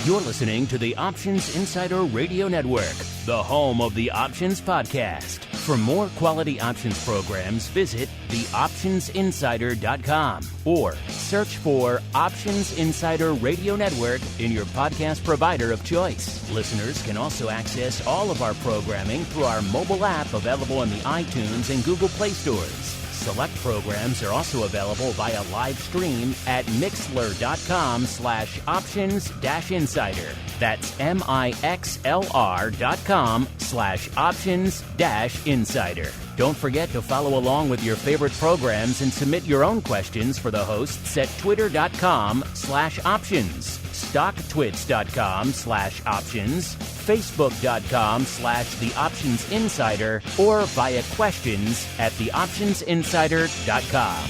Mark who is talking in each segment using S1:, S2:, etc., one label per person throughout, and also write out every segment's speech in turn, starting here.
S1: You're listening to the Options Insider Radio Network, the home of the Options Podcast. For more quality options programs, visit theoptionsinsider.com or search for Options Insider Radio Network in your podcast provider of choice. Listeners can also access all of our programming through our mobile app available in the iTunes and Google Play stores. Select programs are also available via live stream at mixlr.com/options-insider. That's mixlr.com/options-insider. Don't forget to follow along with your favorite programs and submit your own questions for the hosts at twitter.com/options, stocktwits.com/options, facebook.com/theoptionsinsider, or via questions at theoptionsinsider.com.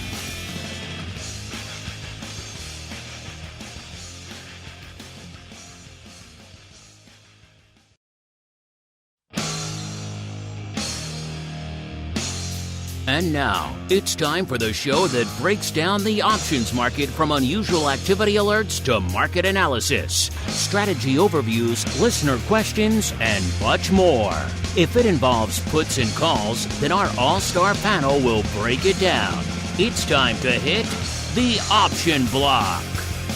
S1: And now, it's time for the show that breaks down the options market from unusual activity alerts to market analysis, strategy overviews, listener questions, and much more. If it involves puts and calls, then our all-star panel will break it down. It's time to hit the Option Block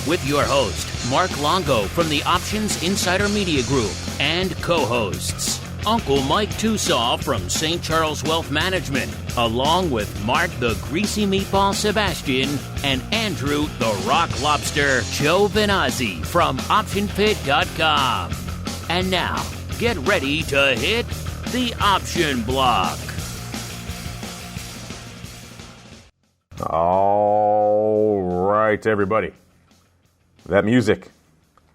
S1: with your host, Mark Longo from the Options Insider Media Group, and co-hosts, Uncle Mike TOSAW from St. Charles Wealth Management, along with Mark the Greasy Meatball Sebastian and Andrew the Rock Lobster Giovinazzi from OptionPit.com. And now, get ready to hit the Option Block.
S2: All right, everybody. That music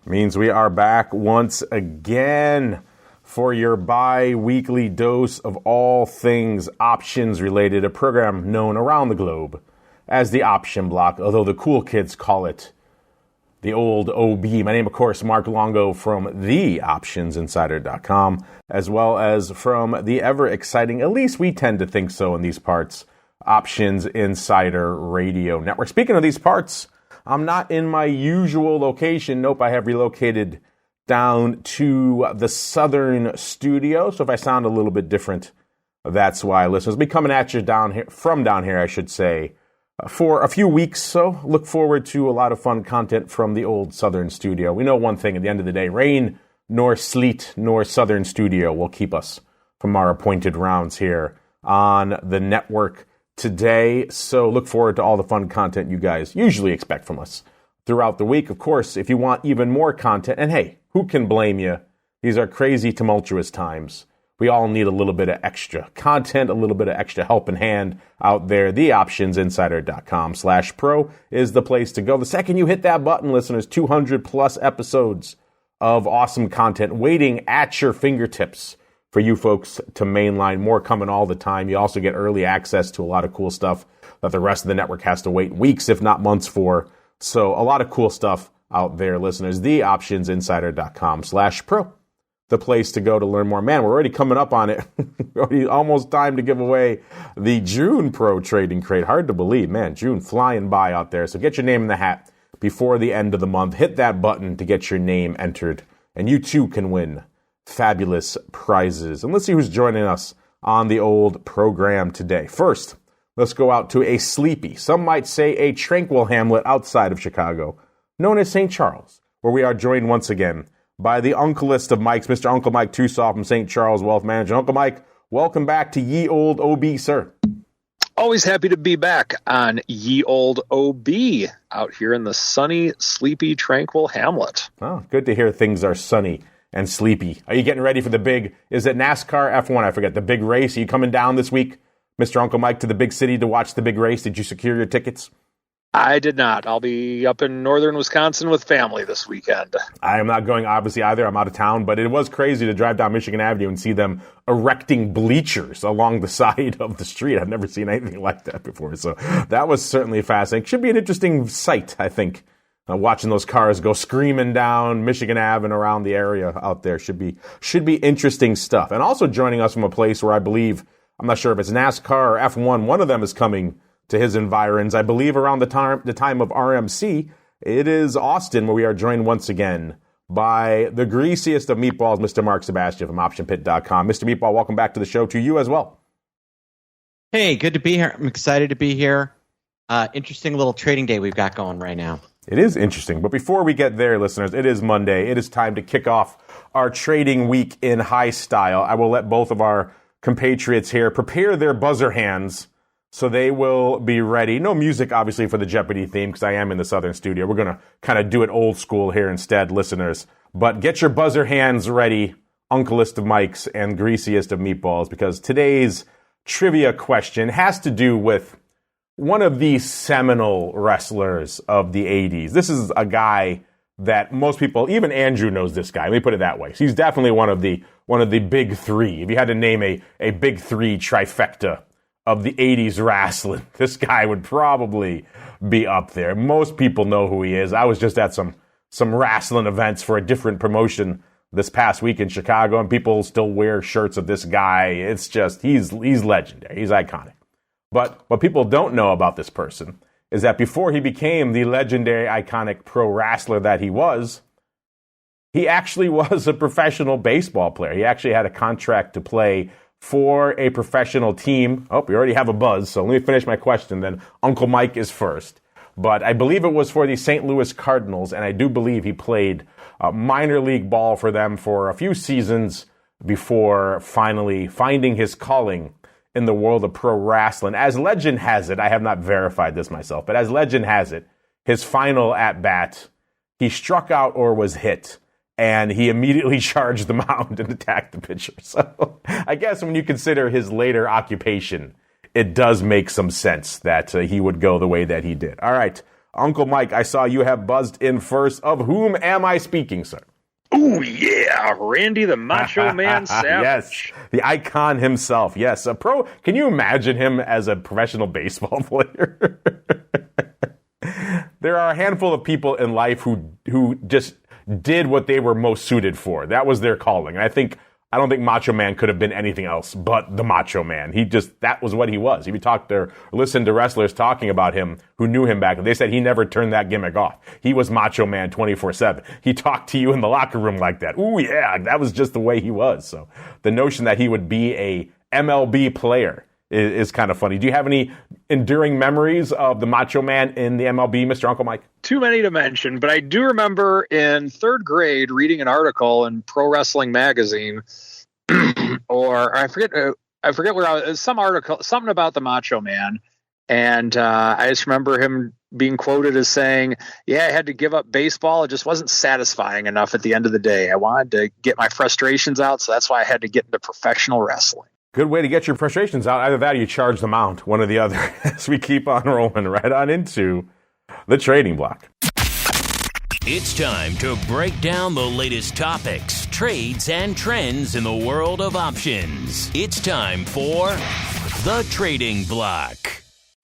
S2: means we are back once again for your bi-weekly dose of all things options related, a program known around the globe as the Option Block, although the cool kids call it the old OB. My name, of course, Mark Longo from theoptionsinsider.com, as well as from the ever-exciting, at least we tend to think so in these parts, Options Insider Radio Network. Speaking of these parts, I'm not in my usual location. Nope, I have relocated down to the southern studio. So if I sound a little bit different, that's why. Listeners, be coming at you down here, I should say, for a few weeks. So look forward to a lot of fun content from the old southern studio. We know one thing at the end of the day: rain, nor sleet, nor southern studio will keep us from our appointed rounds here on the network today. So look forward to all the fun content you guys usually expect from us throughout the week. Of course, if you want even more content, and hey, who can blame you? These are crazy, tumultuous times. We all need a little bit of extra content, a little bit of extra helping hand out there. TheOptionsInsider.com/pro is the place to go. The second you hit that button, listeners, 200 plus episodes of awesome content waiting at your fingertips for you folks to mainline. More coming all the time. You also get early access to a lot of cool stuff that the rest of the network has to wait weeks, if not months for. So a lot of cool stuff out there, listeners. TheOptionsInsider.com/pro, the place to go to learn more. Man, we're already coming up on it. Already almost time to give away the June Pro Trading Crate. Hard to believe, man. June flying by out there. So get your name in the hat before the end of the month. Hit that button to get your name entered, and you too can win fabulous prizes. And let's see who's joining us on the old program today. First, let's go out to a sleepy, some might say a tranquil hamlet outside of Chicago, known as St. Charles, where we are joined once again by the uncleest of Mikes, Mr. Uncle Mike TOSAW from St. Charles Wealth Management. Uncle Mike, welcome back to Ye Old OB, sir.
S3: Always happy to be back on Ye Old OB out here in the sunny, sleepy, tranquil hamlet.
S2: Oh, good to hear things are sunny and sleepy. Are you getting ready for the big, is it NASCAR F1? I forget, the big race. Are you coming down this week, Mr. Uncle Mike, to the big city to watch the big race? Did you secure your tickets?
S3: I did not. I'll be up in northern Wisconsin with family this weekend.
S2: I am not going, obviously, either. I'm out of town, but it was crazy to drive down Michigan Avenue and see them erecting bleachers along the side of the street. I've never seen anything like that before, so that was certainly fascinating. Should be an interesting sight, I think, watching those cars go screaming down Michigan Ave and around the area out there. Should be interesting stuff. And also joining us from a place where I believe, I'm not sure if it's NASCAR or F1, one of them is coming to his environs. I believe around the time of RMC, it is Austin, where we are joined once again by the greasiest of meatballs, Mr. Mark Sebastian from OptionPit.com. Mr. Meatball, welcome back to the show. To you as well.
S4: Hey, good to be here. I'm excited to be here. Interesting little trading day we've got going right now.
S2: It is interesting. But before we get there, listeners, it is Monday. It is time to kick off our trading week in high style. I will let both of our compatriots here prepare their buzzer hands so they will be ready. No music, obviously, for the Jeopardy theme because I am in the Southern studio. We're going to kind of do it old school here instead, listeners. But get your buzzer hands ready, Unklest of Mikes and Greasiest of Meatballs, because today's trivia question has to do with one of the seminal wrestlers of the 80s. This is a guy that most people, even Andrew knows this guy. Let me put it that way. So he's definitely one of the big three. If you had to name a big three trifecta of the 80s wrestling, this guy would probably be up there. Most people know who he is. I was just at some wrestling events for a different promotion this past week in Chicago, and people still wear shirts of this guy. It's just, he's legendary. He's iconic. But what people don't know about this person is that before he became the legendary, iconic pro wrestler that he actually was a professional baseball player. He actually had a contract to play for a professional team. Oh, we already have a buzz, so let me finish my question, then Uncle Mike is first. But I believe it was for the St. Louis Cardinals, and I do believe he played minor league ball for them for a few seasons before finally finding his calling in the world of pro wrestling. As legend has it, I have not verified this myself, but as legend has it, his final at-bat, he struck out or was hit, and he immediately charged the mound and attacked the pitcher. So I guess when you consider his later occupation, it does make some sense that he would go the way that he did. All right, Uncle Mike, I saw you have buzzed in first. Of whom am I speaking, sir?
S3: Oh, yeah, Randy the Macho Man Savage.
S2: Yes, the icon himself. Yes, a pro. Can you imagine him as a professional baseball player? There are a handful of people in life who just did what they were most suited for. That was their calling. And I don't think Macho Man could have been anything else but the Macho Man. That was what he was. If you listen to wrestlers talking about him who knew him back, they said he never turned that gimmick off. He was Macho Man 24/7. He talked to you in the locker room like that. Ooh, yeah, that was just the way he was. So the notion that he would be a MLB player is kind of funny. Do you have any enduring memories of the Macho Man in the MLB, Mr. Uncle Mike?
S3: Too many to mention, but I do remember in third grade reading an article in Pro Wrestling Magazine, or I forget where I was, some article, something about the Macho Man, and I just remember him being quoted as saying, "Yeah, I had to give up baseball. It just wasn't satisfying enough at the end of the day. I wanted to get my frustrations out, so that's why I had to get into professional wrestling."
S2: Good way to get your frustrations out. Either that or you charge the mount, one or the other, as we keep on rolling right on into the trading block.
S1: It's time to break down the latest topics, trades, and trends in the world of options. It's time for the trading block.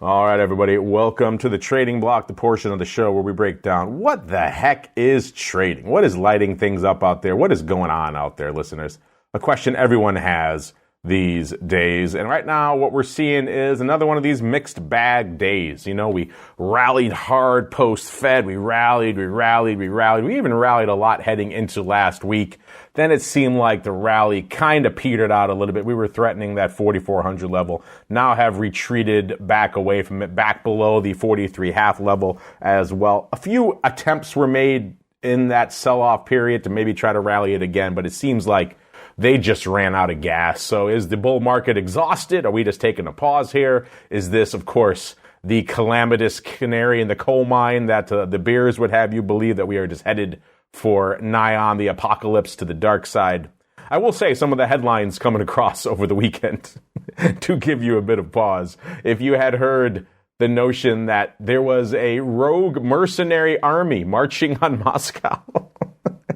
S2: All right, everybody, welcome to the trading block, the portion of the show where we break down what the heck is trading? What is lighting things up out there? What is going on out there, listeners? A question everyone has these days. And right now, what we're seeing is another one of these mixed bag days. You know, we rallied hard post-Fed. We rallied. We even rallied a lot heading into last week. Then it seemed like the rally kind of petered out a little bit. We were threatening that 4,400 level. Now have retreated back away from it, back below the 43.5 level as well. A few attempts were made in that sell-off period to maybe try to rally it again, but it seems like they just ran out of gas. So is the bull market exhausted? Are we just taking a pause here? Is this, of course, the calamitous canary in the coal mine that the bears would have you believe that we are just headed for nigh on the apocalypse to the dark side? I will say some of the headlines coming across over the weekend to give you a bit of pause. If you had heard the notion that there was a rogue mercenary army marching on Moscow,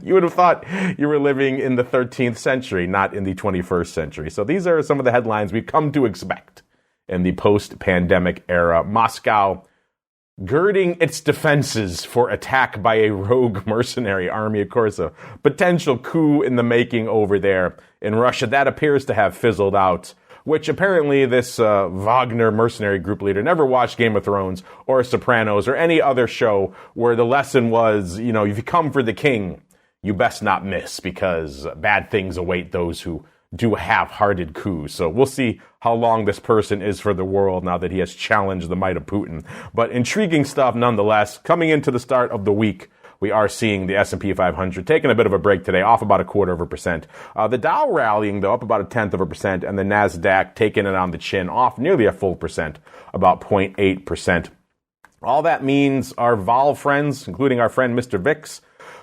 S2: you would have thought you were living in the 13th century, not in the 21st century. So these are some of the headlines we've come to expect in the post-pandemic era. Moscow girding its defenses for attack by a rogue mercenary army. Of course, a potential coup in the making over there in Russia. That appears to have fizzled out, which apparently this Wagner mercenary group leader never watched Game of Thrones or Sopranos or any other show where the lesson was, you know, if you come for the king, you best not miss, because bad things await those who do half-hearted coups. So we'll see how long this person is for the world now that he has challenged the might of Putin. But intriguing stuff nonetheless. Coming into the start of the week, we are seeing the S&P 500 taking a bit of a break today, off about 0.25%. The Dow rallying, though, up about 0.1%, and the NASDAQ taking it on the chin, off nearly a full percent, about 0.8%. All that means our vol friends, including our friend Mr. VIX,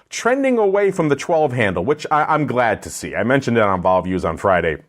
S2: trending away from the 12 handle, which I'm glad to see. I mentioned it on Vol Views on Friday.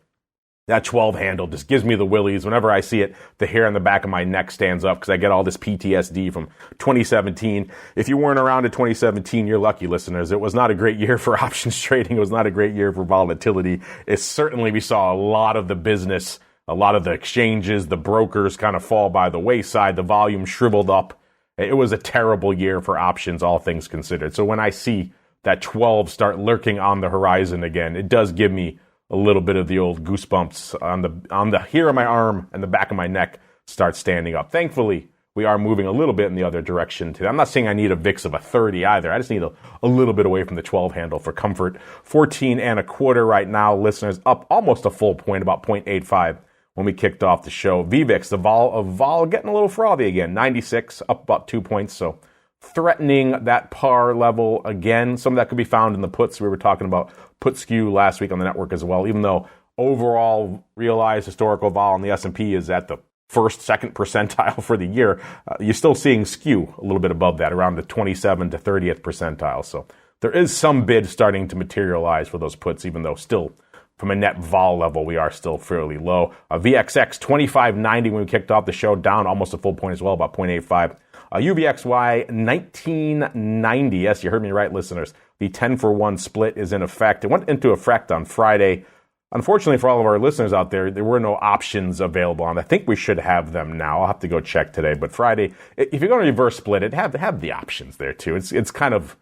S2: That 12 handle just gives me the willies. Whenever I see it, the hair on the back of my neck stands up because I get all this PTSD from 2017. If you weren't around in 2017, you're lucky, listeners. It was not a great year for options trading. It was not a great year for volatility. It certainly, we saw a lot of the business, a lot of the exchanges, the brokers kind of fall by the wayside. The volume shriveled up. It was a terrible year for options, all things considered. So when I see that 12 start lurking on the horizon again, it does give me a little bit of the old goosebumps on the hair of my arm and the back of my neck start standing up. Thankfully, we are moving a little bit in the other direction today. I'm not saying I need a VIX of a 30 either. I just need a little bit away from the 12 handle for comfort. 14.25 right now, listeners, up almost a full point, about 0.85. When we kicked off the show. VVIX, the vol getting a little frothy again. 96, up about 2 points. So threatening that par level again. Some of that could be found in the puts. We were talking about put skew last week on the network as well. Even though overall realized historical vol on the S&P is at the first, second percentile for the year, you're still seeing skew a little bit above that, around the 27 to 30th percentile. So there is some bid starting to materialize for those puts, even though still from a net vol level, we are still fairly low. VXX 2590 when we kicked off the show, down almost a full point as well, about 0.85. UVXY 1990. Yes, you heard me right, listeners. The 10-for-1 split is in effect. It went into effect on Friday. Unfortunately for all of our listeners out there, there were no options available on. I think we should have them now. I'll have to go check today. But Friday, if you're going to reverse split it, have the options there too. It's kind of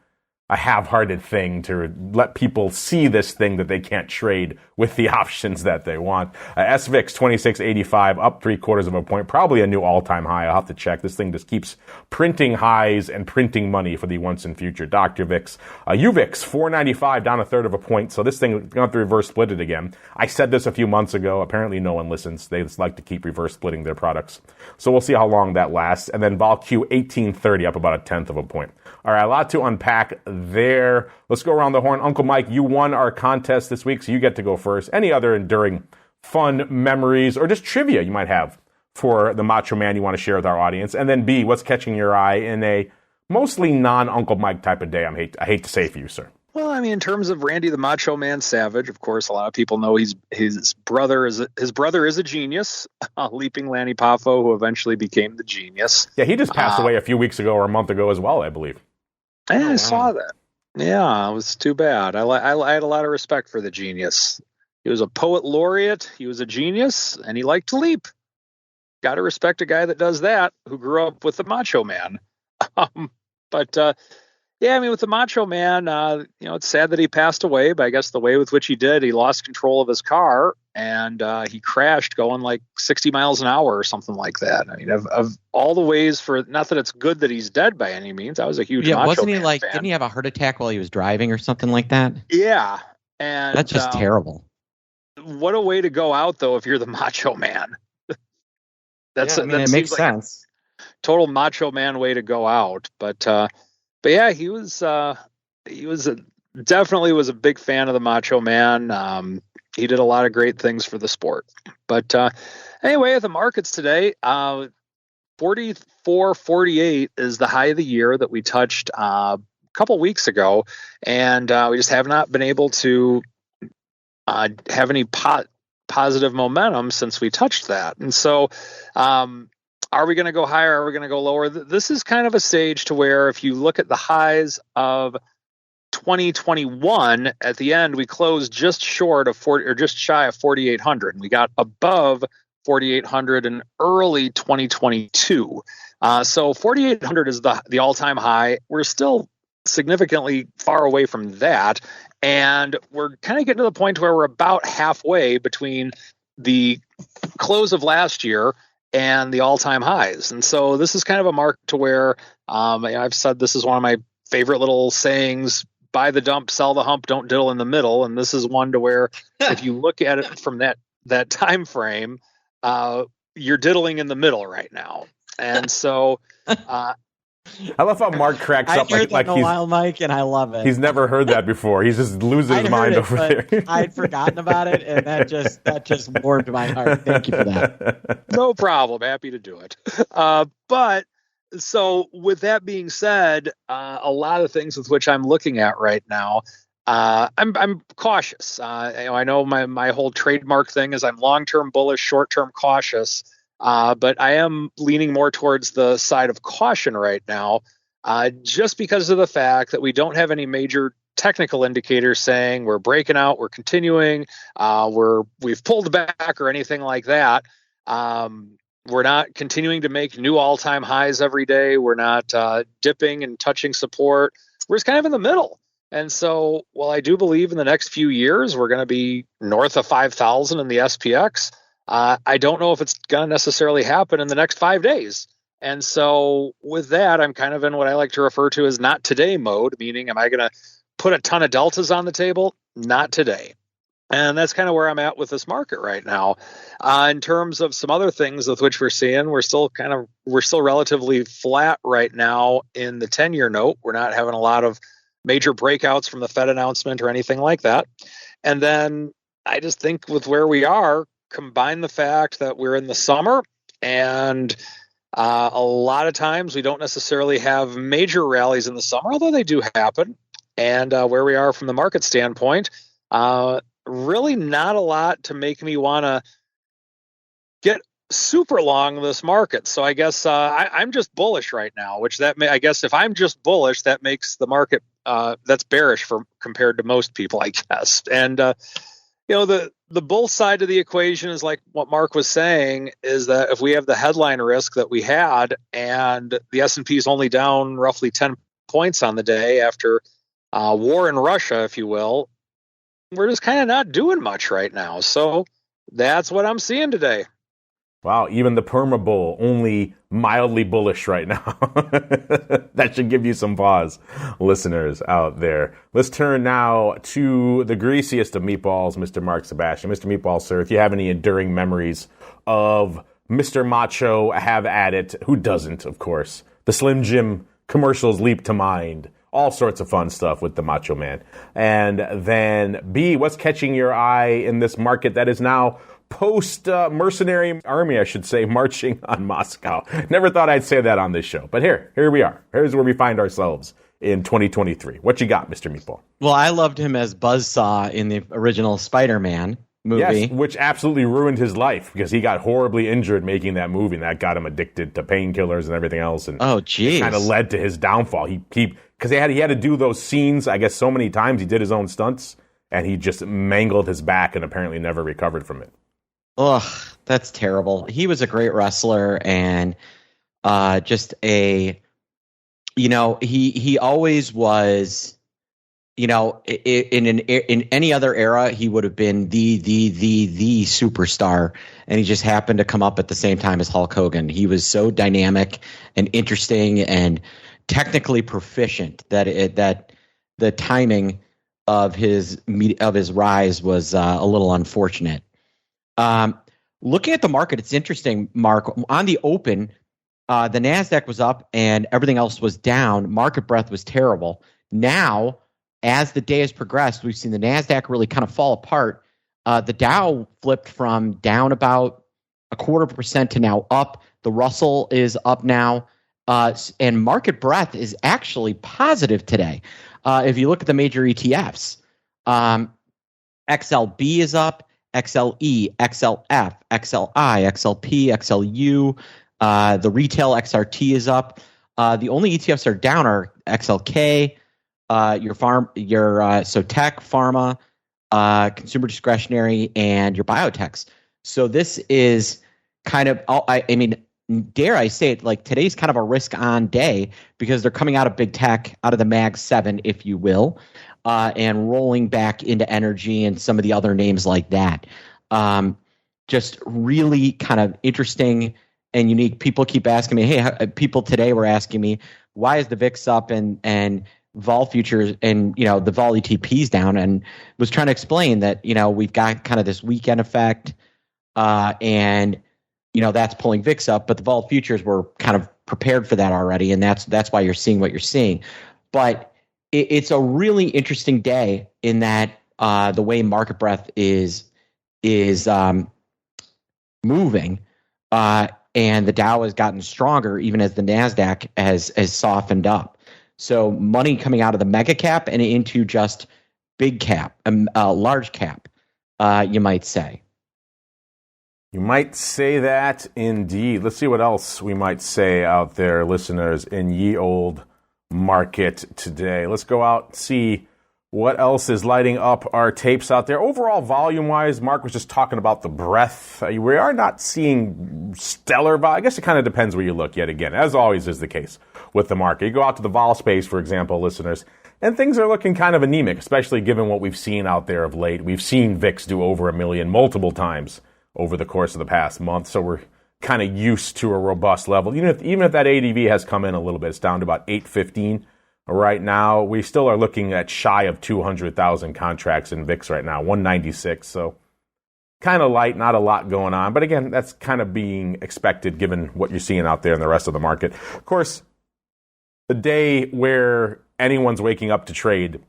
S2: a half-hearted thing to let people see this thing that they can't trade with the options that they want. SVIX 2685, up 0.75 point, probably a new all-time high. I'll have to check. This thing just keeps printing highs and printing money for the once and future Dr. VIX. UVIX 495, down 1/3 point. So this thing is going to have to reverse split it again. I said this a few months ago. Apparently no one listens. They just like to keep reverse splitting their products. So we'll see how long that lasts. And then VolQ 1830, up about 1/10 point. All right, a lot to unpack there. Let's go around the horn. Uncle Mike, you won our contest this week, so you get to go first. Any other enduring fun memories or just trivia you might have for the Macho Man you want to share with our audience? And then B, what's catching your eye in a mostly non-Uncle Mike type of day? I hate to say for you, sir.
S3: Well, I mean, in terms of Randy the Macho Man Savage, of course, a lot of people know his brother is a genius, Leaping Lanny Poffo, who eventually became the genius.
S2: Yeah, he just passed away a few weeks ago or a month ago as well, I believe.
S3: I saw that. Yeah, it was too bad. I had a lot of respect for the genius. He was a poet laureate. He was a genius, and he liked to leap. Got to respect a guy that does that, who grew up with the Macho Man. Yeah, I mean, with the Macho Man, it's sad that he passed away, but I guess the way with which he did, he lost control of his car and he crashed going like 60 miles an hour or something like that. I mean, of all the ways for, not that it's good that he's dead by any means. I was a huge Macho
S4: wasn't he
S3: Man
S4: like,
S3: fan.
S4: didn't he have a heart attack while he was driving or something like that?
S3: Yeah. And
S4: that's just terrible.
S3: What a way to go out, though, if you're the Macho Man.
S4: It makes sense.
S3: Total Macho Man way to go out. But yeah, he was definitely was a big fan of the Macho Man. He did a lot of great things for the sport. But anyway, the markets today, 44.48 is the high of the year that we touched a couple weeks ago, and we just have not been able to have any positive momentum since we touched that. And so are we going to go higher? Are we going to go lower? This is kind of a stage to where if you look at the highs of 2021, at the end, we closed just short of 40 or just shy of 4,800. We got above 4,800 in early 2022. So 4,800 is the all-time high. We're still significantly far away from that. And we're kind of getting to the point where we're about halfway between the close of last year and the all-time highs. And so this is kind of a mark to where I've said this is one of my favorite little sayings buy the dump, sell the hump, don't diddle in the middle. And this is one to where if you look at it from that time frame, you're diddling in the middle right now. And so
S2: I love how Mark cracks up
S4: like
S2: he's
S4: a while, Mike, and I love it.
S2: He's never heard that before. He's just losing his mind over there.
S4: I'd forgotten about it, and that just warmed my heart. Thank you for that.
S3: No problem. Happy to do it. But so with that being said, a lot of things with which I'm looking at right now, I'm cautious. I know my whole trademark thing is I'm long-term bullish, short-term cautious. But I am leaning more towards the side of caution right now, just because of the fact that we don't have any major technical indicators saying we're breaking out, we're continuing, we've pulled back or anything like that. We're not continuing to make new all-time highs every day. We're not dipping and touching support. We're just kind of in the middle. And so, while I do believe in the next few years we're going to be north of 5,000 in the SPX, I don't know if it's going to necessarily happen in the next 5 days. And so with that, I'm kind of in what I like to refer to as not today mode, meaning am I going to put a ton of deltas on the table? Not today. And that's kind of where I'm at with this market right now. In terms of some other things with which we're seeing, we're still relatively flat right now in the 10-year note. We're not having a lot of major breakouts from the Fed announcement or anything like that. And then I just think with where we are, combine the fact that we're in the summer and a lot of times we don't necessarily have major rallies in the summer, although they do happen. And where we are from the market standpoint, really not a lot to make me want to get super long this market. So I guess I'm just bullish right now, I guess if I'm just bullish, that makes the market that's bearish compared to most people, I guess. And the bull side of the equation is like what Mark was saying, is that if we have the headline risk that we had and the S&P is only down roughly 10 points on the day after war in Russia, if you will, we're just kind of not doing much right now. So that's what I'm seeing today.
S2: Wow, even the perma bull only mildly bullish right now. That should give you some pause, listeners out there. Let's turn now to the greasiest of meatballs, Mr. Mark Sebastian. Mr. Meatball, sir, if you have any enduring memories of Mr. Macho, have at it. Who doesn't, of course? The Slim Jim commercials leap to mind. All sorts of fun stuff with the Macho Man. And then B, what's catching your eye in this market that is now post-mercenary army, I should say, marching on Moscow? Never thought I'd say that on this show. But here we are. Here's where we find ourselves in 2023. What you got, Mr. Meatball?
S4: Well, I loved him as Buzzsaw in the original Spider-Man movie.
S2: Yes, which absolutely ruined his life because he got horribly injured making that movie, and that got him addicted to painkillers and everything else. And
S4: oh, geez.
S2: Kind of led to his downfall. Because he had to do those scenes, I guess, so many times. He did his own stunts, and he just mangled his back and apparently never recovered from it.
S4: Ugh, that's terrible. He was a great wrestler and just he always was, in any other era, he would have been the superstar, and he just happened to come up at the same time as Hulk Hogan. He was so dynamic and interesting and technically proficient that the timing of his rise was a little unfortunate. Looking at the market, it's interesting, Mark. On the open, the NASDAQ was up and everything else was down. Market breadth was terrible. Now, as the day has progressed, we've seen the NASDAQ really kind of fall apart. The Dow flipped from down about 0.25% to now up. The Russell is up now. And market breadth is actually positive today. If you look at the major ETFs, XLB is up. XLE, XLF, XLI, XLP, XLU, the retail XRT is up. The only ETFs that are down are XLK, so tech, pharma, consumer discretionary, and your biotechs. So this is kind of, dare I say it, like today's kind of a risk-on day because they're coming out of big tech, out of the Mag 7, if you will. And rolling back into energy and some of the other names like that. Just really kind of interesting and unique. People keep asking me, people today were asking me, why is the VIX up and vol futures and, the vol ETPs down, and was trying to explain that, we've got kind of this weekend effect, and, that's pulling VIX up, but the vol futures were kind of prepared for that already. And that's why you're seeing what you're seeing. But it's a really interesting day in that the way market breadth is moving, and the Dow has gotten stronger even as the NASDAQ has softened up. So money coming out of the mega cap and into just big cap, large cap, you might say.
S2: You might say that indeed. Let's see what else we might say out there, listeners, in ye old market today. Let's go out and see what else is lighting up our tapes out there. Overall, volume-wise, Mark was just talking about the breadth. We are not seeing stellar volume. I guess it kind of depends where you look yet again, as always is the case with the market. You go out to the vol space, for example, listeners, and things are looking kind of anemic, especially given what we've seen out there of late. We've seen VIX do over 1 million multiple times over the course of the past month, so we're kind of used to a robust level. Even if that ADV has come in a little bit, it's down to about 815 right now. We still are looking at shy of 200,000 contracts in VIX right now, 196. So kind of light, not a lot going on. But again, that's kind of being expected given what you're seeing out there in the rest of the market. Of course, the day where anyone's waking up to trade,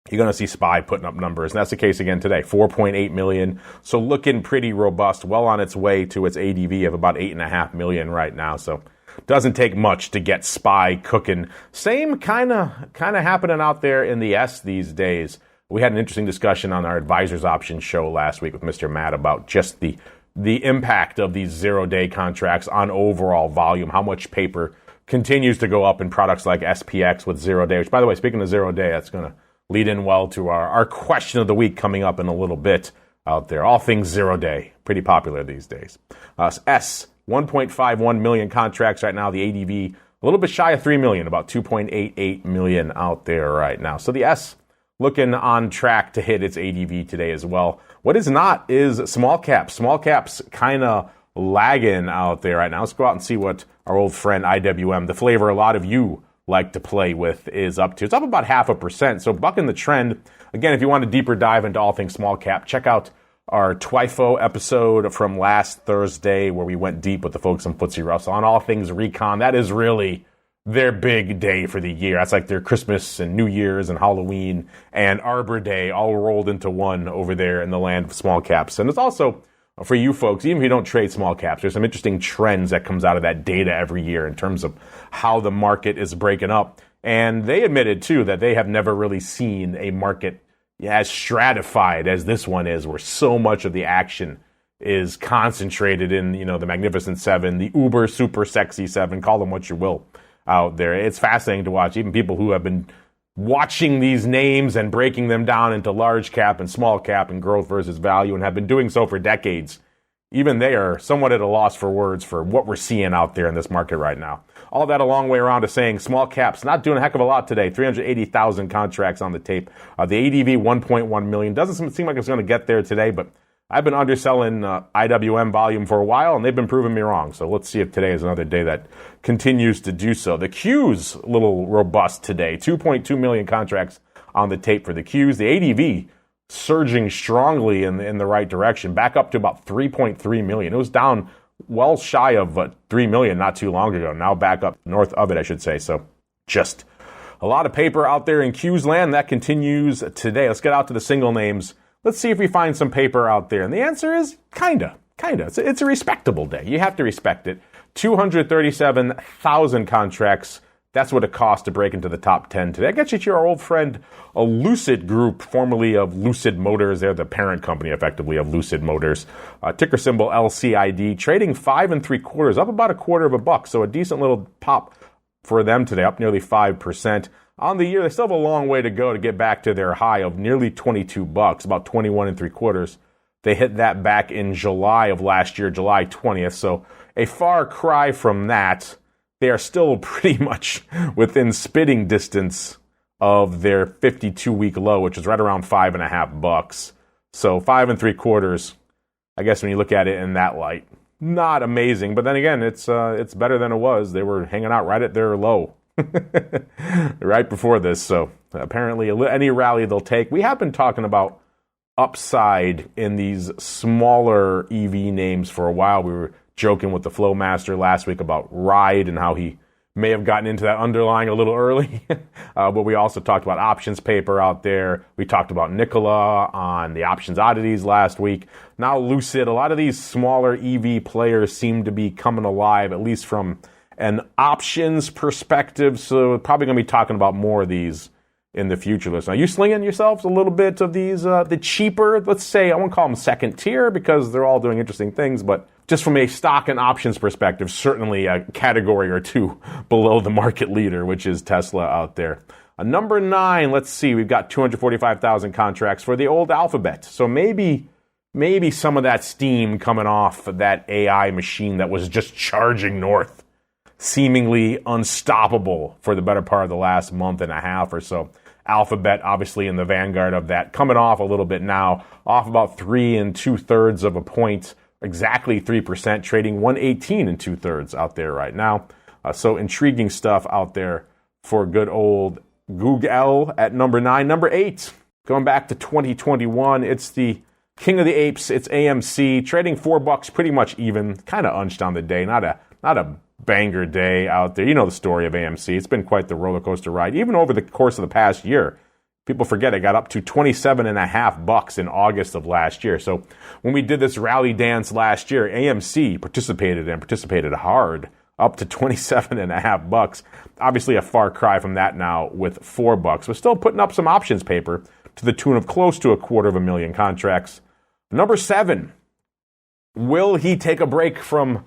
S2: you're going to see SPY putting up numbers. And that's the case again today, 4.8 million. So looking pretty robust, well on its way to its ADV of about 8.5 million right now. So doesn't take much to get SPY cooking. Same kind of happening out there in the S these days. We had an interesting discussion on our Advisors Options show last week with Mr. Matt about just the impact of these zero-day contracts on overall volume, how much paper continues to go up in products like SPX with zero-day, which, by the way, speaking of zero-day, that's going to lead in well to our question of the week coming up in a little bit out there. All things zero-day, pretty popular these days. S, 1.51 million contracts right now. The ADV, a little bit shy of 3 million, about 2.88 million out there right now. So the S looking on track to hit its ADV today as well. What is not is small caps. Small caps kind of lagging out there right now. Let's go out and see what our old friend IWM, the flavor a lot of you like to play with, is up to. It's up about 0.5%. So bucking the trend. Again, if you want a deeper dive into all things small cap, check out our TWIFO episode from last Thursday where we went deep with the folks on FTSE Russell on all things recon. That is really their big day for the year. That's like their Christmas and New Year's and Halloween and Arbor Day all rolled into one over there in the land of small caps. And it's also, for you folks, even if you don't trade small caps, there's some interesting trends that comes out of that data every year in terms of how the market is breaking up. And they admitted, too, that they have never really seen a market as stratified as this one is, where so much of the action is concentrated in, the Magnificent Seven, the uber super sexy seven, call them what you will out there. It's fascinating to watch. Even people who have been watching these names and breaking them down into large cap and small cap and growth versus value and have been doing so for decades, even they are somewhat at a loss for words for what we're seeing out there in this market right now. All that a long way around to saying small caps not doing a heck of a lot today. 380,000 contracts on the tape. The ADV 1.1 million. Doesn't seem like it's going to get there today, but I've been underselling IWM volume for a while, and they've been proving me wrong. So let's see if today is another day that continues to do so. The Q's a little robust today. 2.2 million contracts on the tape for the Q's. The ADV surging strongly in the right direction, back up to about 3.3 million. It was down well shy of 3 million not too long ago. Now back up north of it, I should say. So just a lot of paper out there in Q's land. That continues today. Let's get out to the single names. Let's see if we find some paper out there. And the answer is kinda. It's a respectable day. You have to respect it. 237,000 contracts. That's what it costs to break into the top 10 today. I get you to your old friend, a Lucid Group, formerly of Lucid Motors. They're the parent company, effectively, of Lucid Motors. Ticker symbol LCID, trading 5 3/4, up about $0.25. So a decent little pop for them today, up nearly 5%. On the year, they still have a long way to go to get back to their high of nearly $22, about 21 3/4. They hit that back in July of last year, July 20th. So a far cry from that. They are still pretty much within spitting distance of their 52-week low, which is right around $5.50. So 5 3/4, I guess when you look at it in that light, not amazing. But then again, it's better than it was. They were hanging out right at their low right before this. So apparently any rally they'll take. We have been talking about upside in these smaller EV names for a while. We were joking with the Flowmaster last week about Ride and how he may have gotten into that underlying a little early. But we also talked about options paper out there. We talked about Nikola on the Options Oddities last week. Now Lucid. A lot of these smaller EV players seem to be coming alive, at least from an options perspective. So we're probably going to be talking about more of these in the future. Listen, are you slinging yourselves a little bit of these, the cheaper, let's say, I won't call them second tier because they're all doing interesting things, but just from a stock and options perspective, certainly a category or two below the market leader, which is Tesla out there. Number 9, let's see, we've got 245,000 contracts for the old Alphabet. So maybe some of that steam coming off that AI machine that was just charging north, seemingly unstoppable for the better part of the last month and a half or so. Alphabet, obviously, in the vanguard of that, coming off a little bit now, off about 3 2/3 of a point, exactly 3%, trading 118 2/3 out there right now. So intriguing stuff out there for good old Google at number 9. Number 8, going back to 2021, it's the king of the apes. It's AMC, trading $4, pretty much even, kind of unched on the day. Not a banger day out there. You know the story of AMC. It's been quite the roller coaster ride. Even over the course of the past year, people forget it got up to $27.50 in August of last year. So when we did this rally dance last year, AMC participated hard, up to $27.50. Obviously a far cry from that now with $4, but still putting up some options paper to the tune of close to 250,000 contracts. Number 7, will he take a break from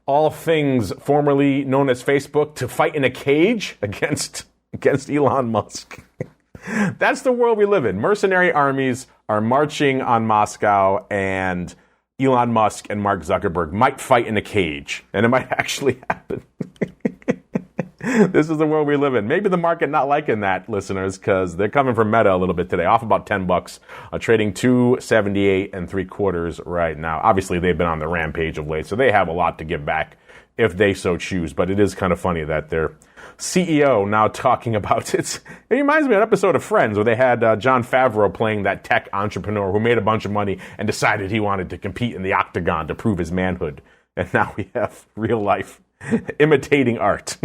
S2: all things formerly known as Facebook to fight in a cage against Elon Musk? That's the world we live in. Mercenary armies are marching on Moscow, and Elon Musk and Mark Zuckerberg might fight in a cage, and it might actually happen. This is the world we live in. Maybe the market not liking that, listeners, because they're coming from Meta a little bit today, off about $10, trading 278 3/4 right now. Obviously, they've been on the rampage of late, so they have a lot to give back if they so choose. But it is kind of funny that their CEO now talking about it. It reminds me of an episode of Friends where they had Jon Favreau playing that tech entrepreneur who made a bunch of money and decided he wanted to compete in the octagon to prove his manhood. And now we have real life imitating art.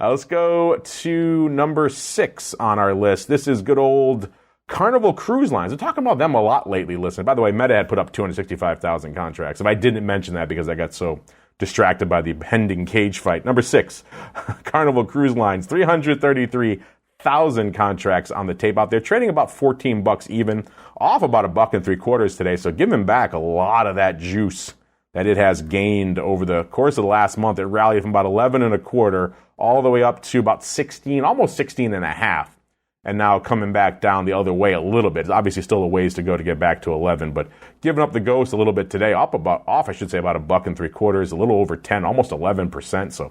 S2: Let's go to number 6 on our list. This is good old Carnival Cruise Lines. We're talking about them a lot lately. Listen, by the way, Meta had put up 265,000 contracts. If I didn't mention that because I got so distracted by the pending cage fight. Number 6, Carnival Cruise Lines, 333,000 contracts on the tape out there, trading about $14 even, off about $1.75 today. So giving back a lot of that juice that it has gained over the course of the last month. It rallied from about 11.25 all the way up to about 16, almost 16.5. And now coming back down the other way a little bit. It's obviously still a ways to go to get back to 11, but giving up the ghost a little bit today, off about $1.75, a little over 10, almost 11%. So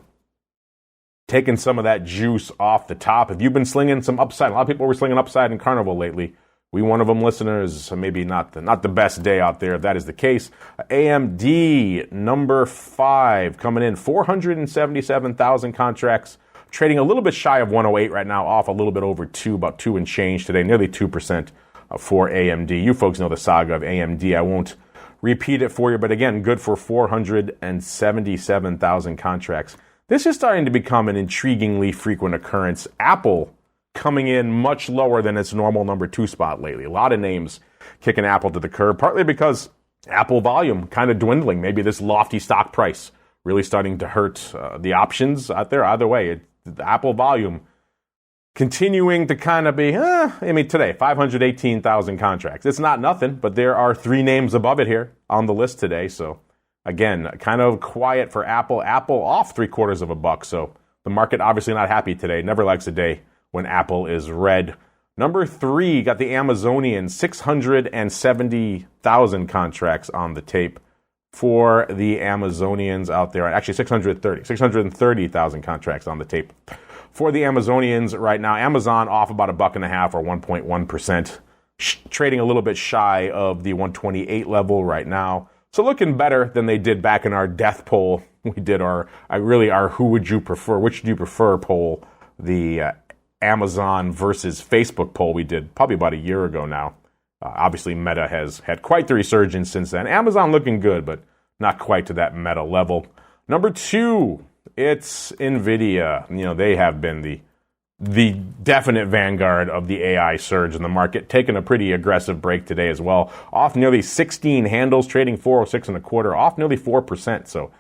S2: taking some of that juice off the top. If you've been slinging some upside, a lot of people were slinging upside in Carnival lately. We one of them, listeners. Maybe not the best day out there if that is the case. AMD, number 5, coming in 477,000 contracts, trading a little bit shy of 108 right now, off a little bit over 2, about 2 and change today, nearly 2% for AMD. You folks know the saga of AMD. I won't repeat it for you, but again, good for 477,000 contracts. This is starting to become an intriguingly frequent occurrence. Apple coming in much lower than its normal number 2 spot lately. A lot of names kicking Apple to the curb, partly because Apple volume kind of dwindling. Maybe this lofty stock price really starting to hurt the options out there. Either way, the Apple volume continuing to kind of be, today, 518,000 contracts. It's not nothing, but there are 3 names above it here on the list today. So again, kind of quiet for Apple. Apple off $0.75. So the market obviously not happy today. Never likes a day when Apple is red. Number 3, got the Amazonian, 670,000 contracts on the tape for the Amazonians out there. Actually, 630,000 contracts on the tape for the Amazonians right now. Amazon off about $1.50 or 1.1%, trading a little bit shy of the 128 level right now. So looking better than they did back in our death poll we did our who would you prefer, which do you prefer poll, the Amazon versus Facebook poll we did probably about a year ago now. Obviously, Meta has had quite the resurgence since then. Amazon looking good, but not quite to that Meta level. Number 2, it's NVIDIA. You know, they have been the definite vanguard of the AI surge in the market, taking a pretty aggressive break today as well. Off nearly 16 handles, trading 406 and a quarter, off nearly 4%. So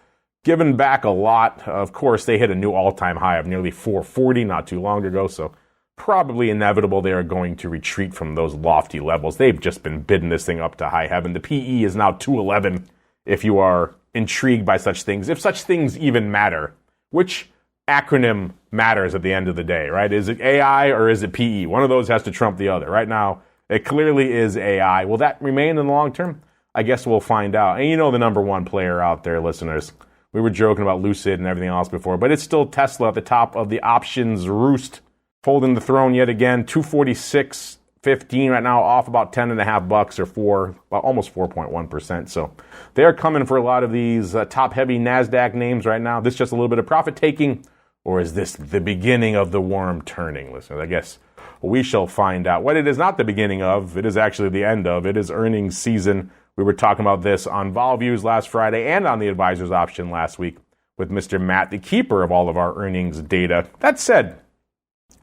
S2: giving back a lot. Of course, they hit a new all-time high of nearly 440 not too long ago. So probably inevitable they are going to retreat from those lofty levels. They've just been bidding this thing up to high heaven. The PE is now 211 if you are intrigued by such things, if such things even matter. Which acronym matters at the end of the day, right? Is it AI or is it PE? One of those has to trump the other. Right now, it clearly is AI. Will that remain in the long term? I guess we'll find out. And you know the number one player out there, listeners. We were joking about Lucid and everything else before, but it's still Tesla at the top of the options roost, folding the throne yet again. 246.15 right now, off about $10.50 or almost 4.1%. So they're coming for a lot of these top-heavy NASDAQ names right now. This just a little bit of profit taking, or is this the beginning of the worm turning, listeners? I guess we shall find out. What it is not the beginning of, it is actually the end of. It is earnings season. We were talking about this on Vol Views last Friday and on the Advisors Option last week with Mr. Matt, the keeper of all of our earnings data. That said,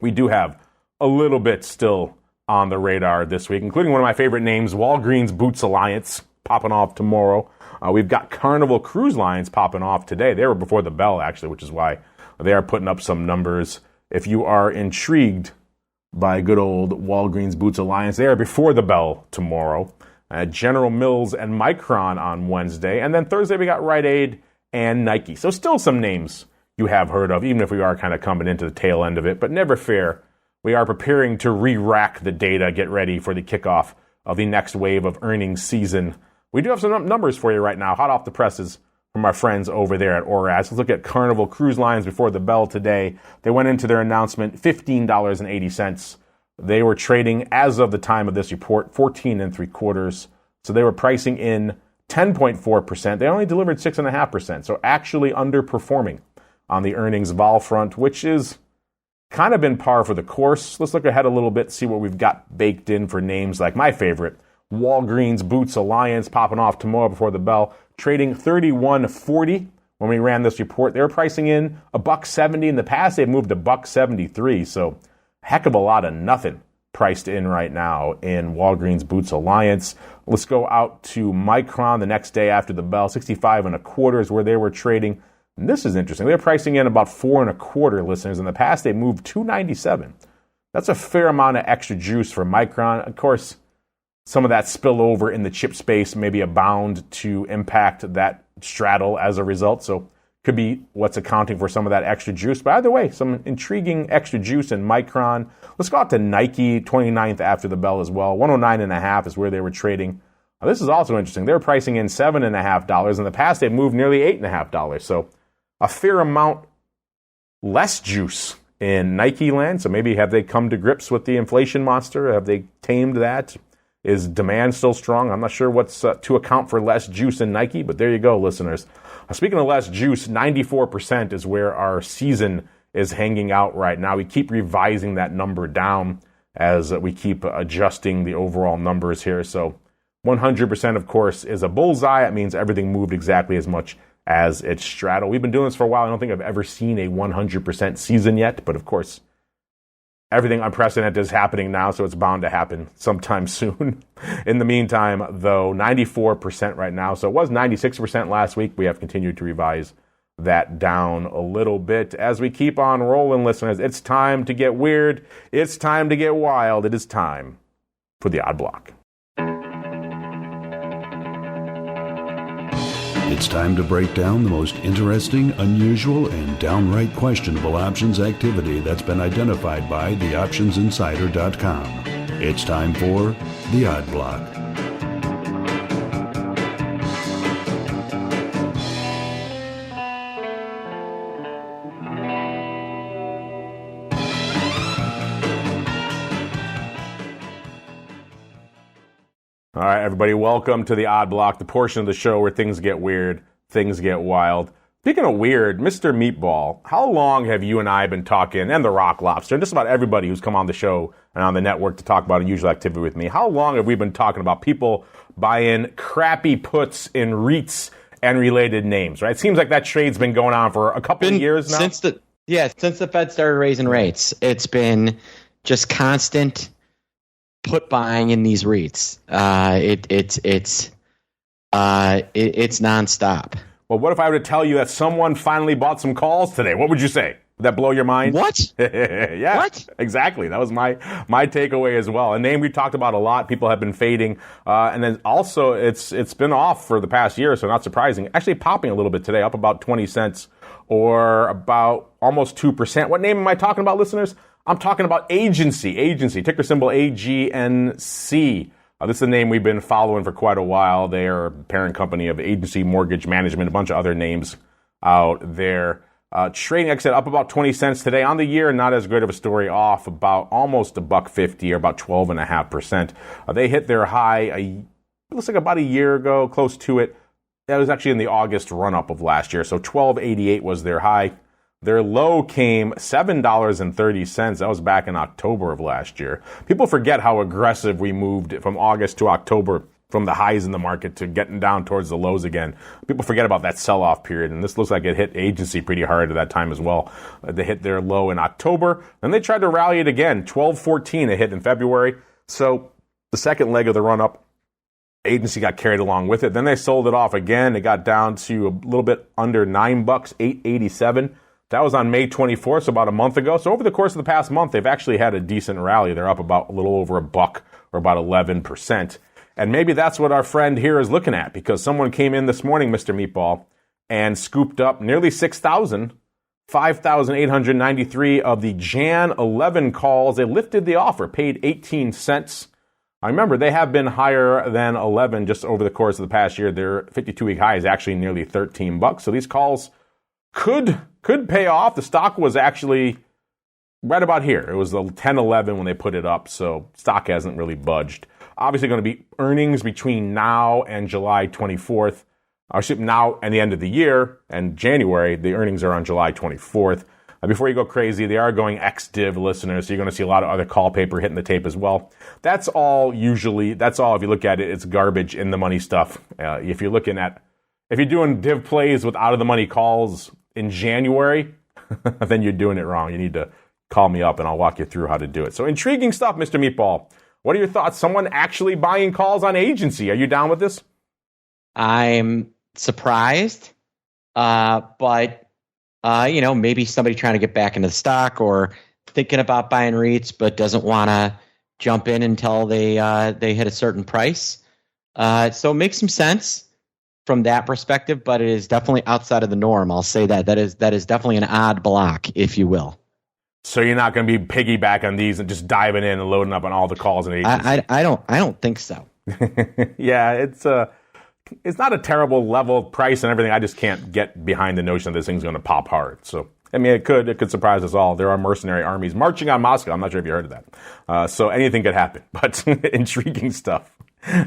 S2: we do have a little bit still on the radar this week, including one of my favorite names, Walgreens Boots Alliance, popping off tomorrow. We've got Carnival Cruise Lines popping off today. They were before the bell, actually, which is why they are putting up some numbers. If you are intrigued by good old Walgreens Boots Alliance, they are before the bell tomorrow. General Mills and Micron on Wednesday. And then Thursday, we got Rite Aid and Nike. So still some names you have heard of, even if we are kind of coming into the tail end of it. But never fear. We are preparing to re-rack the data, get ready for the kickoff of the next wave of earnings season. We do have some numbers for you right now, hot off the presses from our friends over there at ORAS. Let's look at Carnival Cruise Lines before the bell today. They went into their announcement, $15.80. They were trading, as of the time of this report, 14.75. So they were pricing in 10.4%. They only delivered 6.5%. So actually underperforming on the earnings vol front, which is kind of been par for the course. Let's look ahead a little bit, see what we've got baked in for names like my favorite, Walgreens Boots Alliance, popping off tomorrow before the bell, trading 31.40 when we ran this report. They were pricing in $1.70. In the past, they've moved to $1.73. So heck of a lot of nothing priced in right now in Walgreens Boots Alliance. Let's go out to Micron the next day after the bell. 65.25 is where they were trading. And this is interesting. They're pricing in about 4.25, listeners. In the past, they moved $2.97. That's a fair amount of extra juice for Micron. Of course, some of that spillover in the chip space may be bound to impact that straddle as a result. So could be what's accounting for some of that extra juice. But either way, some intriguing extra juice in Micron. Let's go out to Nike, 29th after the bell as well. 109.5 is where they were trading. Now, this is also interesting. They were pricing in $7.50. In the past, they moved nearly $8.50. So a fair amount less juice in Nike land. So maybe have they come to grips with the inflation monster? Have they tamed that? Is demand still strong? I'm not sure what's to account for less juice in Nike, but there you go, listeners. Speaking of less juice, 94% is where our season is hanging out right now. We keep revising that number down as we keep adjusting the overall numbers here. So 100%, of course, is a bullseye. It means everything moved exactly as much as its straddle. We've been doing this for a while. I don't think I've ever seen a 100% season yet, but of course, everything unprecedented is happening now, so it's bound to happen sometime soon. In the meantime, though, 94% right now. So it was 96% last week. We have continued to revise that down a little bit. As we keep on rolling, listeners, it's time to get weird. It's time to get wild. It is time for the Odd Block.
S5: It's time to break down the most interesting, unusual, and downright questionable options activity that's been identified by theoptionsinsider.com. It's time for the Odd Block.
S2: All right, everybody, welcome to the Odd Block, the portion of the show where things get weird, things get wild. Speaking of weird, Mr. Meatball, how long have you and I been talking, and the Rock Lobster, and just about everybody who's come on the show and on the network to talk about unusual activity with me, how long have we been talking about people buying crappy puts in REITs and related names, right? It seems like that trade's been going on for a couple of years now.
S4: Since the Fed started raising rates, it's been just constant put buying in these REITs. It's nonstop.
S2: Well, what if I were to tell you that someone finally bought some calls today? What would you say? Would that blow your mind?
S4: What?
S2: Yeah,
S4: what?
S2: Exactly. That was my takeaway as well. A name we talked about a lot. People have been fading. And then also it's been off for the past year, so not surprising. Actually popping a little bit today, up about 20 cents or about almost 2%. What name am I talking about, listeners? I'm talking about AGNC, ticker symbol AGNC. This is a name we've been following for quite a while. They are a parent company of Agency Mortgage Management, a bunch of other names out there. Trading, like I said, up about 20 cents today. On the year, not as great of a story, off about almost $1.50 or about 12.5%. They hit their high, looks like about a year ago, close to it. That was actually in the August run-up of last year. So $12.88 was their high. Their low came $7.30. That was back in October of last year. People forget how aggressive we moved from August to October, from the highs in the market to getting down towards the lows again. People forget about that sell-off period, and this looks like it hit Agency pretty hard at that time as well. They hit their low in October. Then they tried to rally it again. 12.14 it hit in February. So the second leg of the run-up, Agency got carried along with it. Then they sold it off again. It got down to a little bit under $9, $8.87. That was on May 24th, so about a month ago. So over the course of the past month, they've actually had a decent rally. They're up about a little over $1 or about 11%. And maybe that's what our friend here is looking at, because someone came in this morning, Mr. Meatball, and scooped up nearly 5,893 of the Jan 11 calls. They lifted the offer, paid 18 cents. I remember they have been higher than 11 just over the course of the past year. Their 52-week high is actually nearly $13. So these calls could pay off. The stock was actually right about here. It was the 10.11 when they put it up, so stock hasn't really budged. Obviously going to be earnings between now and July 24th. Now and the end of the year and January, the earnings are on July 24th. Before you go crazy, they are going ex-div, listeners, so you're going to see a lot of other call paper hitting the tape as well. That's all if you look at it, it's garbage in the money stuff. If you're doing div plays with out of the money calls in January, then you're doing it wrong. You need to call me up and I'll walk you through how to do it. So intriguing stuff, Mr. Meatball. What are your thoughts? Someone actually buying calls on Agency. Are you down with this?
S4: I'm surprised, but maybe somebody trying to get back into the stock or thinking about buying REITs, but doesn't want to jump in until they hit a certain price. So it makes some sense from that perspective, but it is definitely outside of the norm. I'll say that is definitely an odd block, if you will.
S2: So you're not going to be piggyback on these and just diving in and loading up on all the calls and Agency?
S4: I don't think so.
S2: Yeah, it's not a terrible level price and everything. I just can't get behind the notion that this thing's going to pop hard. So I mean, it could surprise us all. There are mercenary armies marching on Moscow. I'm not sure if you heard of that. So anything could happen, but intriguing stuff.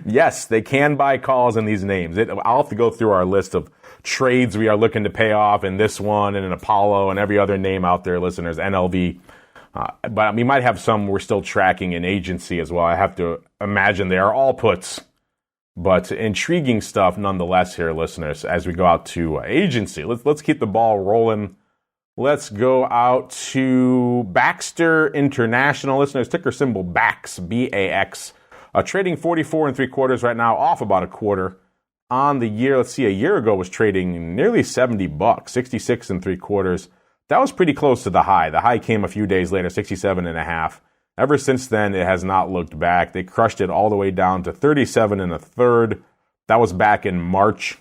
S2: Yes, they can buy calls in these names. I'll have to go through our list of trades we are looking to pay off in this one and in Apollo and every other name out there, listeners, NLV. But we might have some we're still tracking in Agency as well. I have to imagine they are all puts. But intriguing stuff nonetheless here, listeners, as we go out to Agency. Let's keep the ball rolling. Let's go out to Baxter International, listeners. Ticker symbol BAX, BAX. Trading 44 3/4 right now, off about a quarter on the year. Let's see, a year ago was trading nearly $70, 66 3/4. That was pretty close to the high. The high came a few days later, 67.5. Ever since then, it has not looked back. They crushed it all the way down to 37 1/3. That was back in March.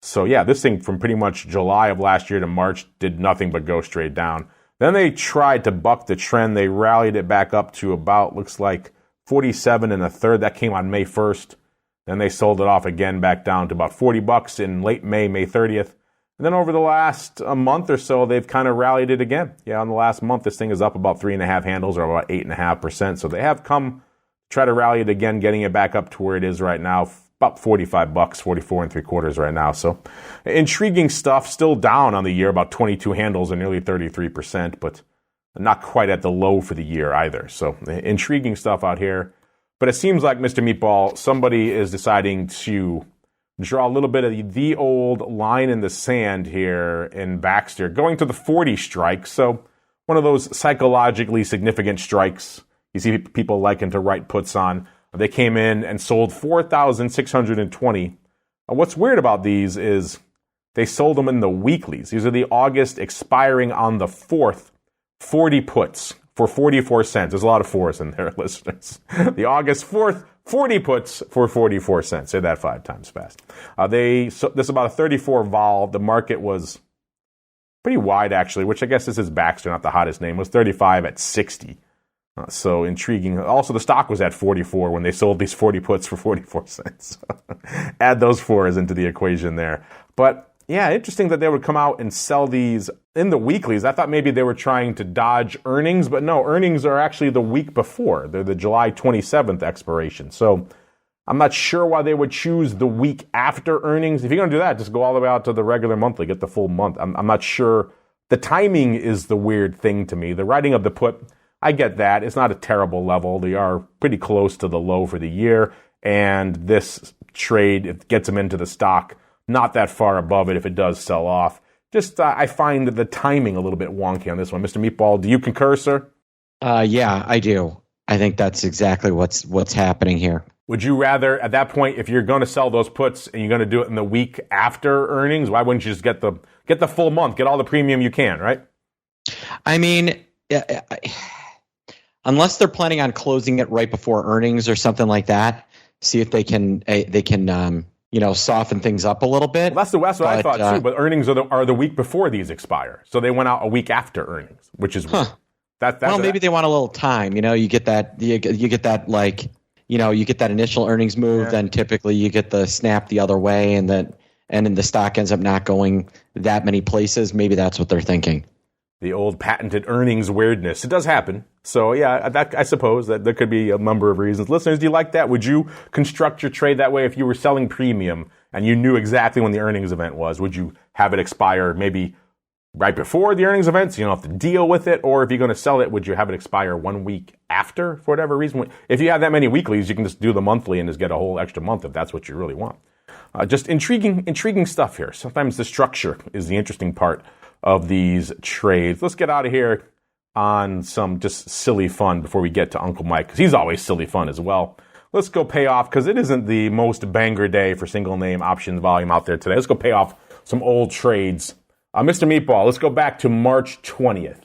S2: So yeah, this thing from pretty much July of last year to March did nothing but go straight down. Then they tried to buck the trend. They rallied it back up to about, looks like 47 1/3. That came on May 1st. Then they sold it off again back down to about $40 in late May 30th. And then over the last month or so, they've kind of rallied it again. Yeah, on the last month, this thing is up about 3.5 handles or about 8.5%. So they have come try to rally it again, getting it back up to where it is right now, about $45, 44 3/4 right now. So intriguing stuff, still down on the year, about 22 handles and nearly 33%, but not quite at the low for the year either. So intriguing stuff out here. But it seems like, Mr. Meatball, somebody is deciding to draw a little bit of the old line in the sand here in Baxter, going to the 40 strike. So one of those psychologically significant strikes you see people liking to write puts on. They came in and sold 4,620. What's weird about these is they sold them in the weeklies. These are the August expiring on the 4th, 40 puts for 44 cents. There's a lot of fours in there, listeners. The August 4th, 40 puts for 44 cents. Say that 5 times fast. This is about a 34 vol. The market was pretty wide, actually, which I guess this is Baxter, not the hottest name. It was 35 at 60. So intriguing. Also, the stock was at 44 when they sold these 40 puts for 44 cents. Add those fours into the equation there. But yeah, interesting that they would come out and sell these in the weeklies. I thought maybe they were trying to dodge earnings, but no, earnings are actually the week before. They're the July 27th expiration. So I'm not sure why they would choose the week after earnings. If you're going to do that, just go all the way out to the regular monthly, get the full month. I'm not sure. The timing is the weird thing to me. The writing of the put, I get that. It's not a terrible level. They are pretty close to the low for the year. And this trade, it gets them into the stock, not that far above it if it does sell off. Just, I find the timing a little bit wonky on this one. Mr. Meatball, do you concur, sir?
S4: Yeah, I do. I think that's exactly what's happening here.
S2: Would you rather, at that point, if you're going to sell those puts and you're going to do it in the week after earnings, why wouldn't you just get the full month, get all the premium you can, right?
S4: I mean, unless they're planning on closing it right before earnings or something like that, see if they can soften things up a little bit.
S2: Well, that's what I thought too. But earnings are the week before these expire, so they went out a week after earnings, which is weird.
S4: Maybe they want a little time. You get that. You get that you get that initial earnings move. Yeah. Then typically you get the snap the other way, and then the stock ends up not going that many places. Maybe that's what they're thinking.
S2: The old patented earnings weirdness. It does happen. So, yeah, I suppose that there could be a number of reasons. Listeners, do you like that? Would you construct your trade that way if you were selling premium and you knew exactly when the earnings event was? Would you have it expire maybe right before the earnings event so you don't have to deal with it? Or if you're going to sell it, would you have it expire 1 week after for whatever reason? If you have that many weeklies, you can just do the monthly and just get a whole extra month if that's what you really want. Just intriguing stuff here. Sometimes the structure is the interesting part of these trades. Let's get out of here on some just silly fun before we get to Uncle Mike, because he's always silly fun as well. Let's go pay off, because it isn't the most banger day for single name options volume out there today. Let's go pay off some old trades. Mr. Meatball, let's go back to March 20th.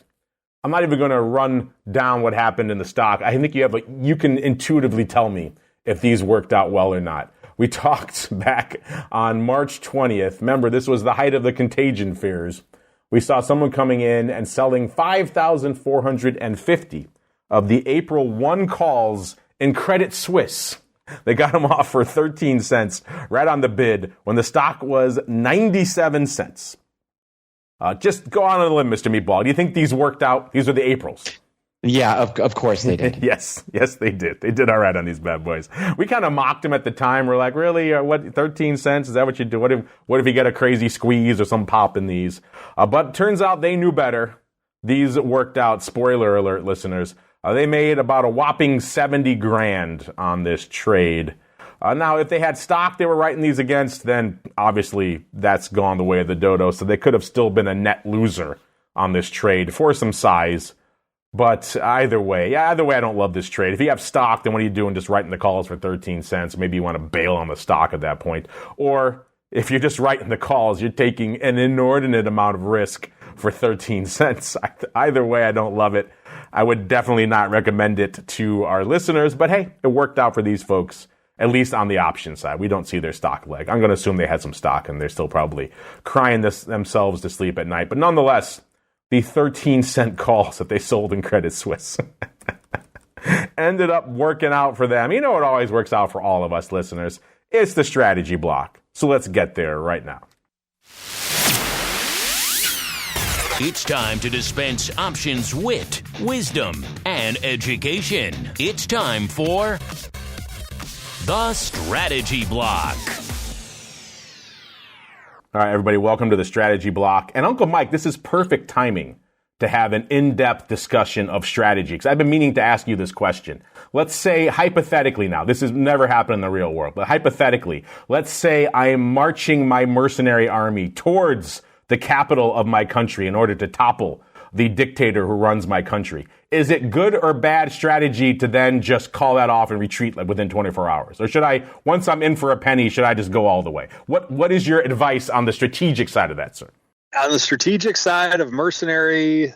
S2: I'm not even going to run down what happened in the stock. I think you can intuitively tell me if these worked out well or not. We talked back on March 20th. Remember, this was the height of the contagion fears. We saw someone coming in and selling 5,450 of the April 1 calls in Credit Suisse. They got them off for 13 cents right on the bid when the stock was 97 cents. Just go on a limb, Mr. Meatball. Do you think these worked out? These are the Aprils.
S4: Yeah, of course they did.
S2: Yes, they did. They did all right on these bad boys. We kind of mocked them at the time. We're like, really? What? 13 cents? Is that what you do? What if you get a crazy squeeze or some pop in these? But turns out they knew better. These worked out. Spoiler alert, listeners. They made about a whopping 70 grand on this trade. Now, if they had stock they were writing these against, then obviously that's gone the way of the dodo. So they could have still been a net loser on this trade for some size. But either way, I don't love this trade. If you have stock, then what are you doing? Just writing the calls for 13 cents. Maybe you want to bail on the stock at that point. Or if you're just writing the calls, you're taking an inordinate amount of risk for 13 cents. Either way, I don't love it. I would definitely not recommend it to our listeners. But hey, it worked out for these folks, at least on the option side. We don't see their stock leg. I'm going to assume they had some stock and they're still probably crying themselves to sleep at night. But nonetheless, the 13-cent calls that they sold in Credit Suisse ended up working out for them. You know, it always works out for all of us listeners. It's the strategy block. So let's get there right now.
S1: It's time to dispense options, wit, wisdom, and education. It's time for the Strategy Block.
S2: All right, everybody, welcome to the Strategy Block. And Uncle Mike, this is perfect timing to have an in-depth discussion of strategy, because I've been meaning to ask you this question. Let's say, hypothetically now, this has never happened in the real world, but hypothetically, let's say I am marching my mercenary army towards the capital of my country in order to topple the dictator who runs my country. Is it good or bad strategy to then just call that off and retreat like within 24 hours? Or should I, once I'm in for a penny, should I just go all the way? What is your advice on the strategic side of that, sir?
S3: On the strategic side of mercenary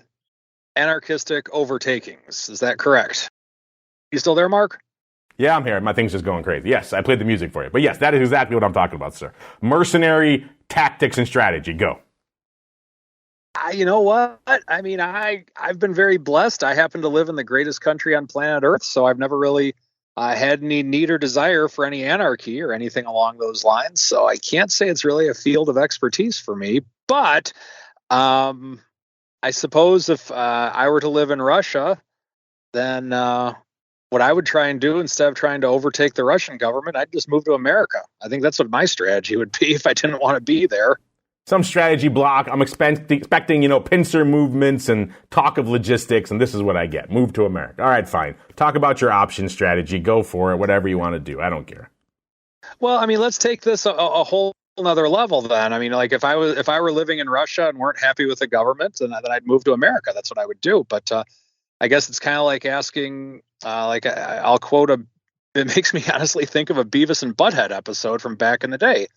S3: anarchistic overtakings, is that correct? You still there, Mark?
S2: Yeah, I'm here. My thing's just going crazy. Yes, I played the music for you. But yes, that is exactly what I'm talking about, sir. Mercenary tactics and strategy. Go.
S3: You know what? I mean, I've been very blessed. I happen to live in the greatest country on planet Earth, so I've never really had any need or desire for any anarchy or anything along those lines. So I can't say it's really a field of expertise for me. But I suppose if I were to live in Russia, then what I would try and do instead of trying to overtake the Russian government, I'd just move to America. I think that's what my strategy would be if I didn't want to be there.
S2: Some strategy block. I'm expecting, pincer movements and talk of logistics, and this is what I get. Move to America. All right, fine. Talk about your option strategy. Go for it. Whatever you want to do. I don't care.
S3: Well, I mean, let's take this a whole another level then. I mean, like if I were living in Russia and weren't happy with the government, then I'd move to America. That's what I would do. But I guess it's kind of like asking, I'll quote it makes me honestly think of a Beavis and Butthead episode from back in the day.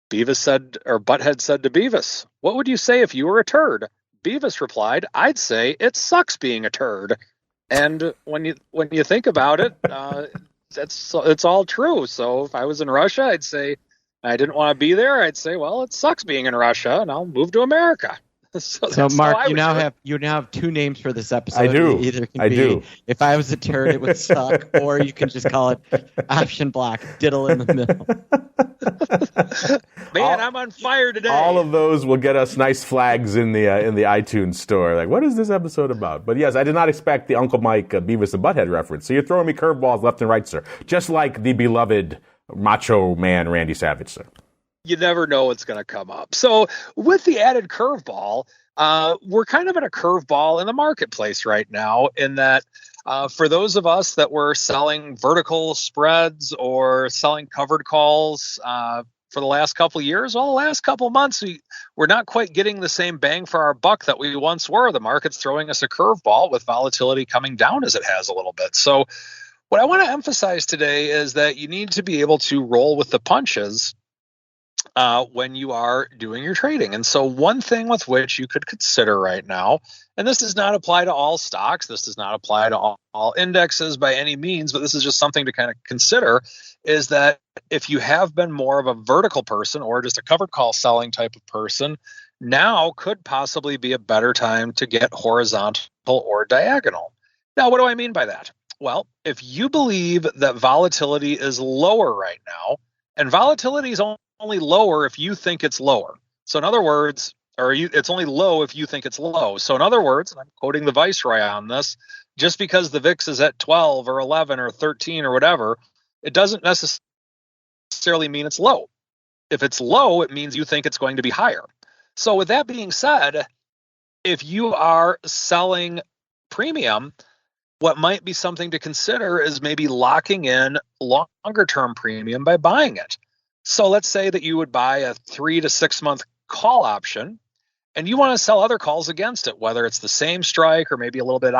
S3: Butthead said to Beavis, "What would you say if you were a turd?" Beavis replied, "I'd say it sucks being a turd." And when you think about it, it's all true. So if I was in Russia, I'd say I didn't want to be there. I'd say, well, it sucks being in Russia, and I'll move to America.
S4: So Mark, you now have two names for this episode.
S2: I do.
S4: Either can be if I was a turd, it would suck, or you can just call it option block, diddle in the middle.
S3: Man, I'm on fire today.
S2: All of those will get us nice flags in the iTunes store. Like, what is this episode about? But yes, I did not expect the Uncle Mike Beavis and Butthead reference. So you're throwing me curveballs left and right, sir. Just like the beloved Macho Man Randy Savage, sir.
S3: You never know what's going to come up. So with the added curveball, we're kind of at a curveball in the marketplace right now in that for those of us that were selling vertical spreads or selling covered calls for the last couple of years, well, the last couple of months, we're not quite getting the same bang for our buck that we once were. The market's throwing us a curveball with volatility coming down as it has a little bit. So what I want to emphasize today is that you need to be able to roll with the punches when you are doing your trading. And so one thing with which you could consider right now, and this does not apply to all stocks, this does not apply to all indexes by any means, but this is just something to kind of consider, is that if you have been more of a vertical person or just a covered call selling type of person, now could possibly be a better time to get horizontal or diagonal. Now, what do I mean by that? Well, if you believe that volatility is lower right now, and volatility is only lower if you think it's lower. So in other words, it's only low if you think it's low. So in other words, and I'm quoting the Viceroy on this, just because the VIX is at 12 or 11 or 13 or whatever, it doesn't necessarily mean it's low. If it's low, it means you think it's going to be higher. So with that being said, if you are selling premium, what might be something to consider is maybe locking in longer term premium by buying it. So let's say that you would buy a 3 to 6 month call option and you want to sell other calls against it, whether it's the same strike or maybe a little bit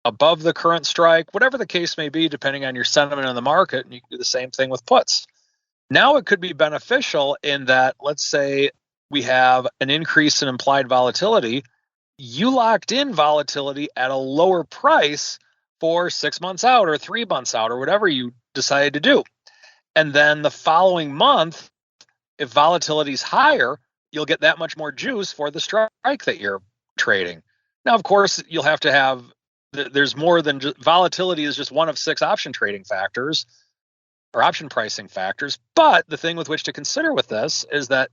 S3: above the current strike, whatever the case may be, depending on your sentiment in the market. And you can do the same thing with puts. Now it could be beneficial in that, let's say we have an increase in implied volatility. You locked in volatility at a lower price for 6 months out or 3 months out or whatever you decided to do. And then the following month, if volatility is higher, you'll get that much more juice for the strike that you're trading. Now, of course, you'll have to have, there's more than just, volatility is just one of 6 option trading factors or option pricing factors. But the thing with which to consider with this is that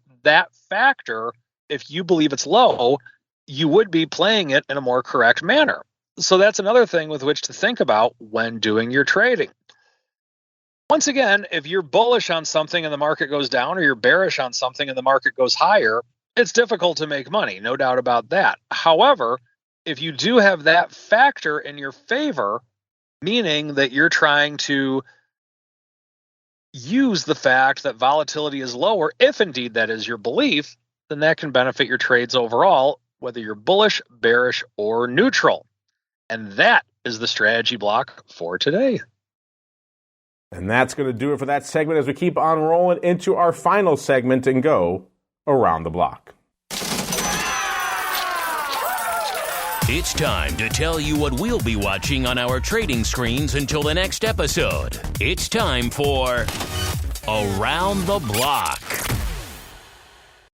S3: factor, if you believe it's low, you would be playing it in a more correct manner. So that's another thing with which to think about when doing your trading. Once again, if you're bullish on something and the market goes down, or you're bearish on something and the market goes higher, it's difficult to make money, no doubt about that. However, if you do have that factor in your favor, meaning that you're trying to use the fact that volatility is lower, if indeed that is your belief, then that can benefit your trades overall, whether you're bullish, bearish, or neutral. And that is the strategy block for today.
S2: And that's going to do it for that segment as we keep on rolling into our final segment and go around the block.
S1: It's time to tell you what we'll be watching on our trading screens until the next episode. It's time for Around the Block.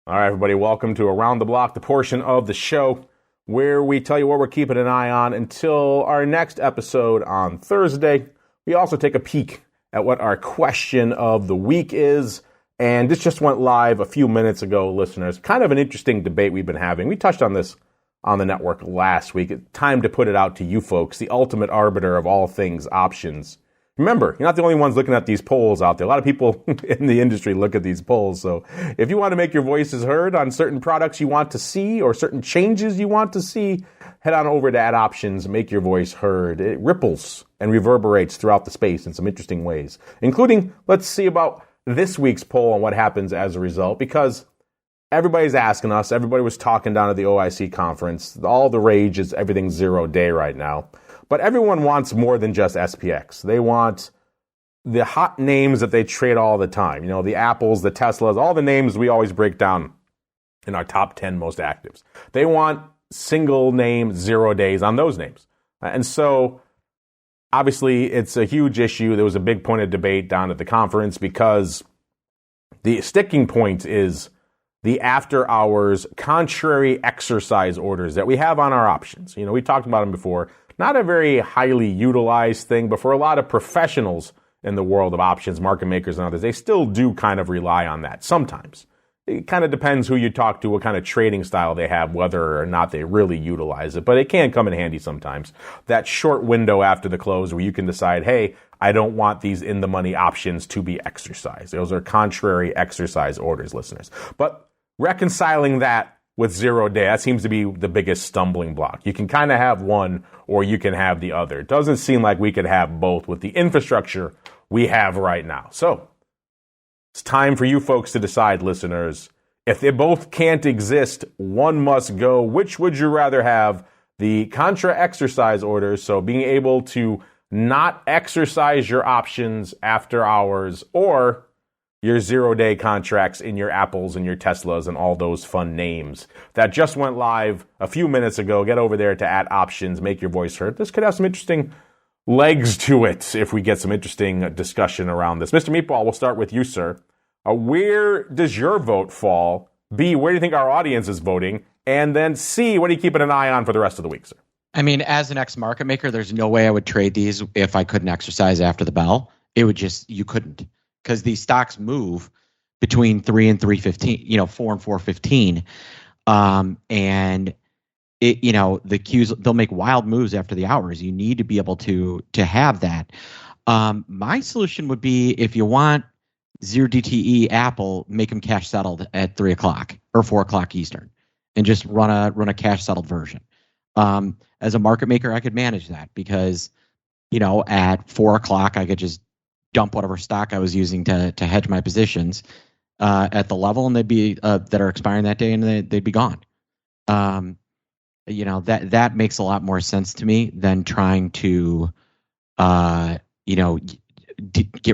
S2: All right, everybody, welcome to Around the Block, the portion of the show where we tell you what we're keeping an eye on until our next episode on Thursday. We also take a peek at what our question of the week is. And this just went live a few minutes ago, listeners. Kind of an interesting debate we've been having. We touched on this on the network last week. It's time to put it out to you folks, the ultimate arbiter of all things options. Remember, you're not the only ones looking at these polls out there. A lot of people in the industry look at these polls. So if you want to make your voices heard on certain products you want to see or certain changes you want to see, head on over to Ad Options, make your voice heard. It ripples and reverberates throughout the space in some interesting ways, including, let's see about this week's poll and what happens as a result, because everybody's asking us. Everybody was talking down at the OIC conference. All the rage is everything's 0 day right now. But everyone wants more than just SPX. They want the hot names that they trade all the time. You know, the Apples, the Teslas, all the names we always break down in our top 10 most actives. They want single name 0 days on those names. And so, obviously, it's a huge issue. There was a big point of debate down at the conference because the sticking point is the after-hours contrary exercise orders that we have on our options. You know, we talked about them before. Not a very highly utilized thing, but for a lot of professionals in the world of options, market makers and others, they still do kind of rely on that sometimes. It kind of depends who you talk to, what kind of trading style they have, whether or not they really utilize it. But it can come in handy sometimes. That short window after the close where you can decide, hey, I don't want these in-the-money options to be exercised. Those are contrary exercise orders, listeners. But reconciling that with 0 day, that seems to be the biggest stumbling block. You can kind of have one or you can have the other. It doesn't seem like we could have both with the infrastructure we have right now. So it's time for you folks to decide, listeners. If they both can't exist, one must go. Which would you rather have? The contra exercise orders, so being able to not exercise your options after hours, or your 0 day contracts in your Apples and your Teslas and all those fun names. That just went live a few minutes ago. Get over there to Ad Options, make your voice heard. This could have some interesting legs to it if we get some interesting discussion around this. Mr. Meatball, we'll start with you, sir. Where does your vote fall? B, where do you think our audience is voting? And then C, what are you keeping an eye on for the rest of the week, sir?
S4: I mean, as an ex-market maker, there's no way I would trade these if I couldn't exercise after the bell. It would just, you couldn't. Because these stocks move between 3 and 315, 4 and 415. And it, the Qs, they'll make wild moves after the hours. You need to be able to have that. My solution would be, if you want 0 DTE Apple, make them cash settled at 3 o'clock or 4 o'clock Eastern and just run a cash settled version. As a market maker, I could manage that because, at 4 o'clock, I could just dump whatever stock I was using to hedge my positions at the level, and they'd be that are expiring that day, and they'd be gone. That makes a lot more sense to me than trying to get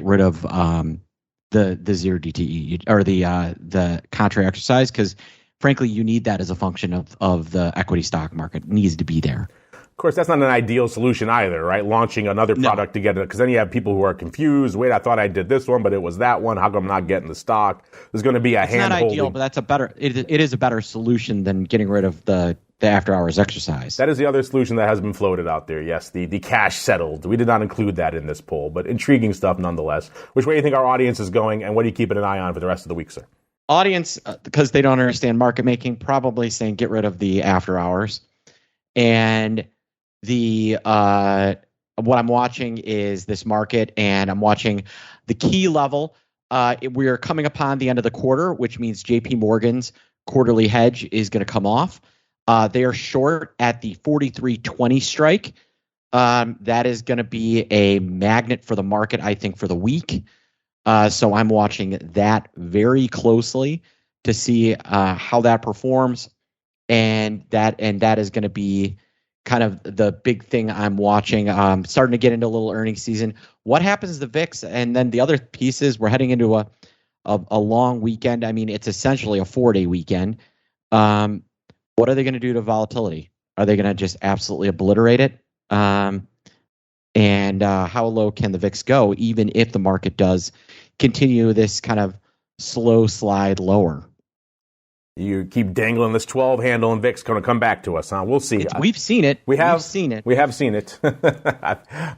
S4: rid of the 0 DTE or the contra exercise, because frankly, you need that as a function of the equity stock market. It needs to be there.
S2: Of course, that's not an ideal solution either, right? Launching another product to get it, because then you have people who are confused. Wait, I thought I did this one, but it was that one. How come I'm not getting the stock? There's going to be a hand holding. It's not ideal,
S4: but that's it is a better solution than getting rid of the after hours exercise.
S2: That is the other solution that has been floated out there. Yes, the cash settled. We did not include that in this poll, but intriguing stuff nonetheless. Which way do you think our audience is going, and what are you keeping an eye on for the rest of the week, sir?
S4: audience, because they don't understand market making, probably saying get rid of the after hours. And the what I'm watching is this market, and I'm watching the key level. We are coming upon the end of the quarter, which means JP Morgan's quarterly hedge is going to come off. They are short at the 43.20 strike. That is going to be a magnet for the market, I think, for the week. So I'm watching that very closely to see how that performs, and that is going to be kind of the big thing I'm watching. Starting to get into a little earnings season. What happens to the VIX? And then the other piece is we're heading into a long weekend. I mean, it's essentially a 4-day weekend. What are they going to do to volatility? Are they going to just absolutely obliterate it? And how low can the VIX go, even if the market does continue this kind of slow slide lower?
S2: You keep dangling this 12 handle, and VIX going to come back to us, huh? We'll see.
S4: We've seen it. We have seen it.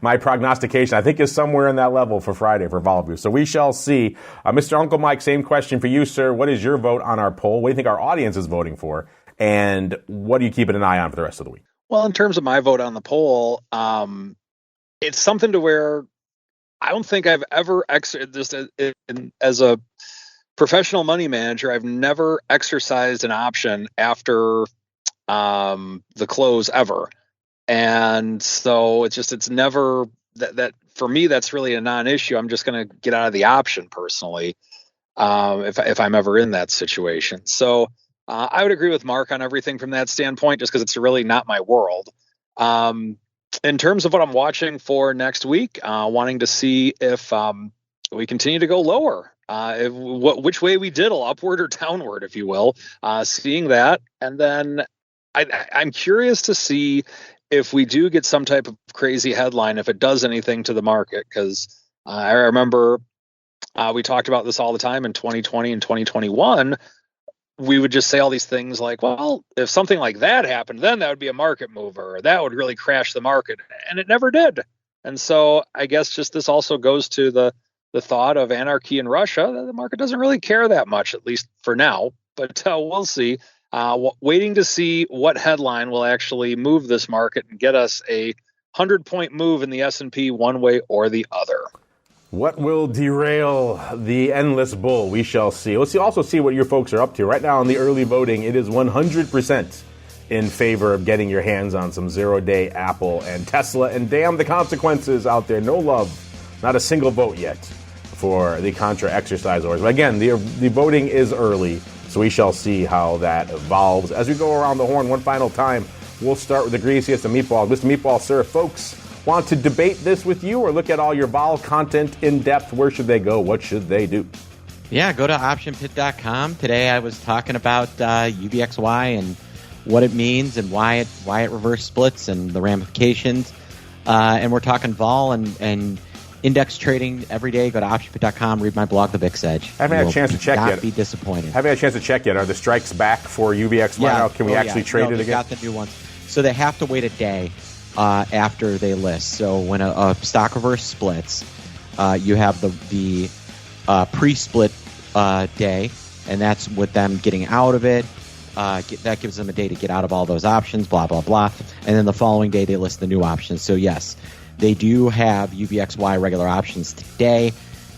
S2: My prognostication, I think, is somewhere in that level for Friday for vol of you. So we shall see. Mr. Uncle Mike, same question for you, sir. What is your vote on our poll? What do you think our audience is voting for? And what are you keeping an as on for the rest of the week?
S3: Well, in terms of my vote on the poll, it's something to where I don't think I've ever as a professional money manager, I've never exercised an option after the close ever. And so it's never that for me, that's really a non-issue. I'm just going to get out of the option personally if I'm ever in that situation. So I would agree with Mark on everything from that standpoint, just because it's really not my world. In terms of what I'm watching for next week, wanting to see if we continue to go lower, which way we diddle, upward or downward, if you will, seeing that. And then I'm curious to see if we do get some type of crazy headline, if it does anything to the market, because I remember we talked about this all the time in 2020 and 2021. We would just say all these things like, well, if something like that happened, then that would be a market mover, or that would really crash the market. And it never did. And so I guess just this also goes to the thought of anarchy in Russia. The market doesn't really care that much, at least for now. But we'll see. Waiting to see what headline will actually move this market and get us a 100-point move in the S&P one way or the other.
S2: What will derail the endless bull? We shall see. Let's also see what your folks are up to. Right now in the early voting, it is 100% in favor of getting your hands on some zero-day Apple and Tesla. And damn the consequences out there. No love. Not a single vote yet for the Contra exercise orders. But again, the voting is early, so we shall see how that evolves. As we go around the horn one final time, we'll start with the greasiest of meatballs. Mr. Meatball, sir, folks want to debate this with you or look at all your vol content in depth, where should they go? What should they do?
S4: Yeah, go to optionpit.com. Today I was talking about UBXY and what it means and why it reverse splits and the ramifications. And we're talking vol and index trading every day. Go to optionpit.com, read my blog, The VIX Edge.
S2: I haven't had a chance to check yet.
S4: Not be disappointed.
S2: Haven't had a chance to check yet. Are the strikes back for UBXY now? Can we actually trade it again?
S4: Got the new ones. So they have to wait a day after they list. So when a stock reverse splits, you have the pre-split day, and that's with them getting out of it. That gives them a day to get out of all those options, blah, blah, blah. And then the following day, they list the new options. So, yes, they do have UBXY regular options today,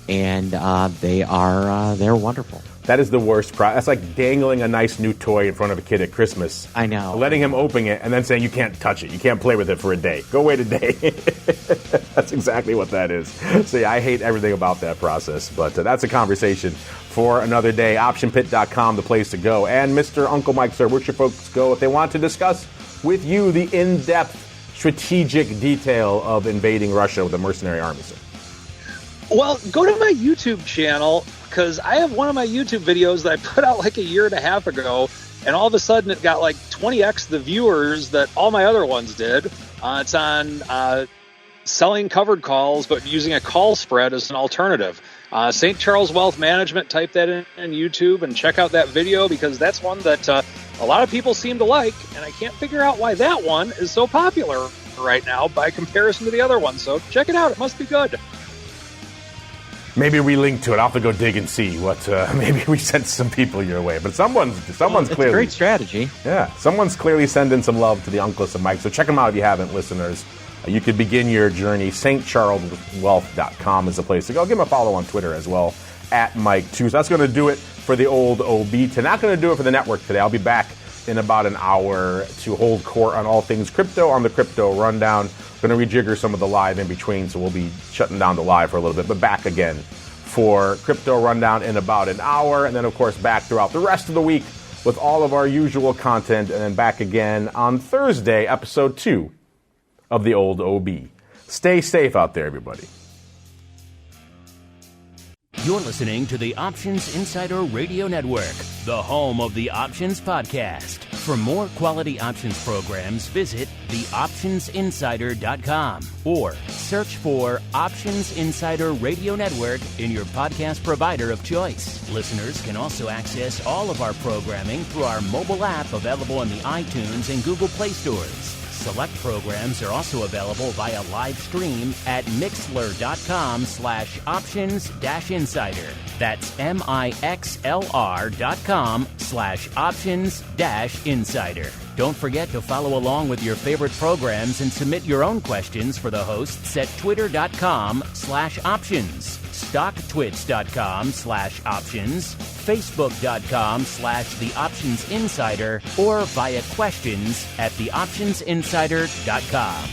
S4: and they're wonderful.
S2: That is the worst. That's like dangling a nice new toy in front of a kid at Christmas.
S4: I know.
S2: Letting him open it and then saying you can't touch it. You can't play with it for a day. Go wait a day. That's exactly what that is. See, I hate everything about that process, but that's a conversation for another day. OptionPit.com, the place to go. And Mr. Uncle Mike, sir, where should folks go if they want to discuss with you the in-depth strategic detail of invading Russia with the Mercenary Army, sir?
S3: Well, go to my YouTube channel, because I have one of my YouTube videos that I put out like a year and a half ago, and all of a sudden it got like 20x the viewers that all my other ones did. It's on selling covered calls, but using a call spread as an alternative. St. Charles Wealth Management, type that in YouTube and check out that video, because that's one that a lot of people seem to like, and I can't figure out why that one is so popular right now by comparison to the other ones. So check it out. It must be good.
S2: Maybe we link to it. I'll have to go dig and see what. Maybe we sent some people your way, but someone's clearly.
S4: It's a great strategy.
S2: Yeah, someone's clearly sending some love to the Uncless and Mike. So check them out if you haven't, listeners. You could begin your journey. StCharlesWealth.com is the place to go. Give them a follow on Twitter as well, @Mike2. So that's going to do it for the old OB. Not going to do it for the network today. I'll be back in about an hour to hold court on all things crypto on the Crypto Rundown. Going to rejigger some of the live in between, so we'll be shutting down the live for a little bit, but back again for Crypto Rundown in about an hour, and then, of course, back throughout the rest of the week with all of our usual content, and then back again on Thursday, episode 2 of the old OB. Stay safe out there, everybody.
S1: You're listening to the Options Insider Radio Network, the home of the Options Podcast. For more quality options programs, visit theoptionsinsider.com or search for Options Insider Radio Network in your podcast provider of choice. Listeners can also access all of our programming through our mobile app available in the iTunes and Google Play stores. Select programs are also available via live stream at mixlr.com/options-insider. That's mixlr.com/options-insider. Don't forget to follow along with your favorite programs and submit your own questions for the hosts at twitter.com/options, stocktwits.com/options, facebook.com/theoptionsinsider, or via questions at theoptionsinsider.com.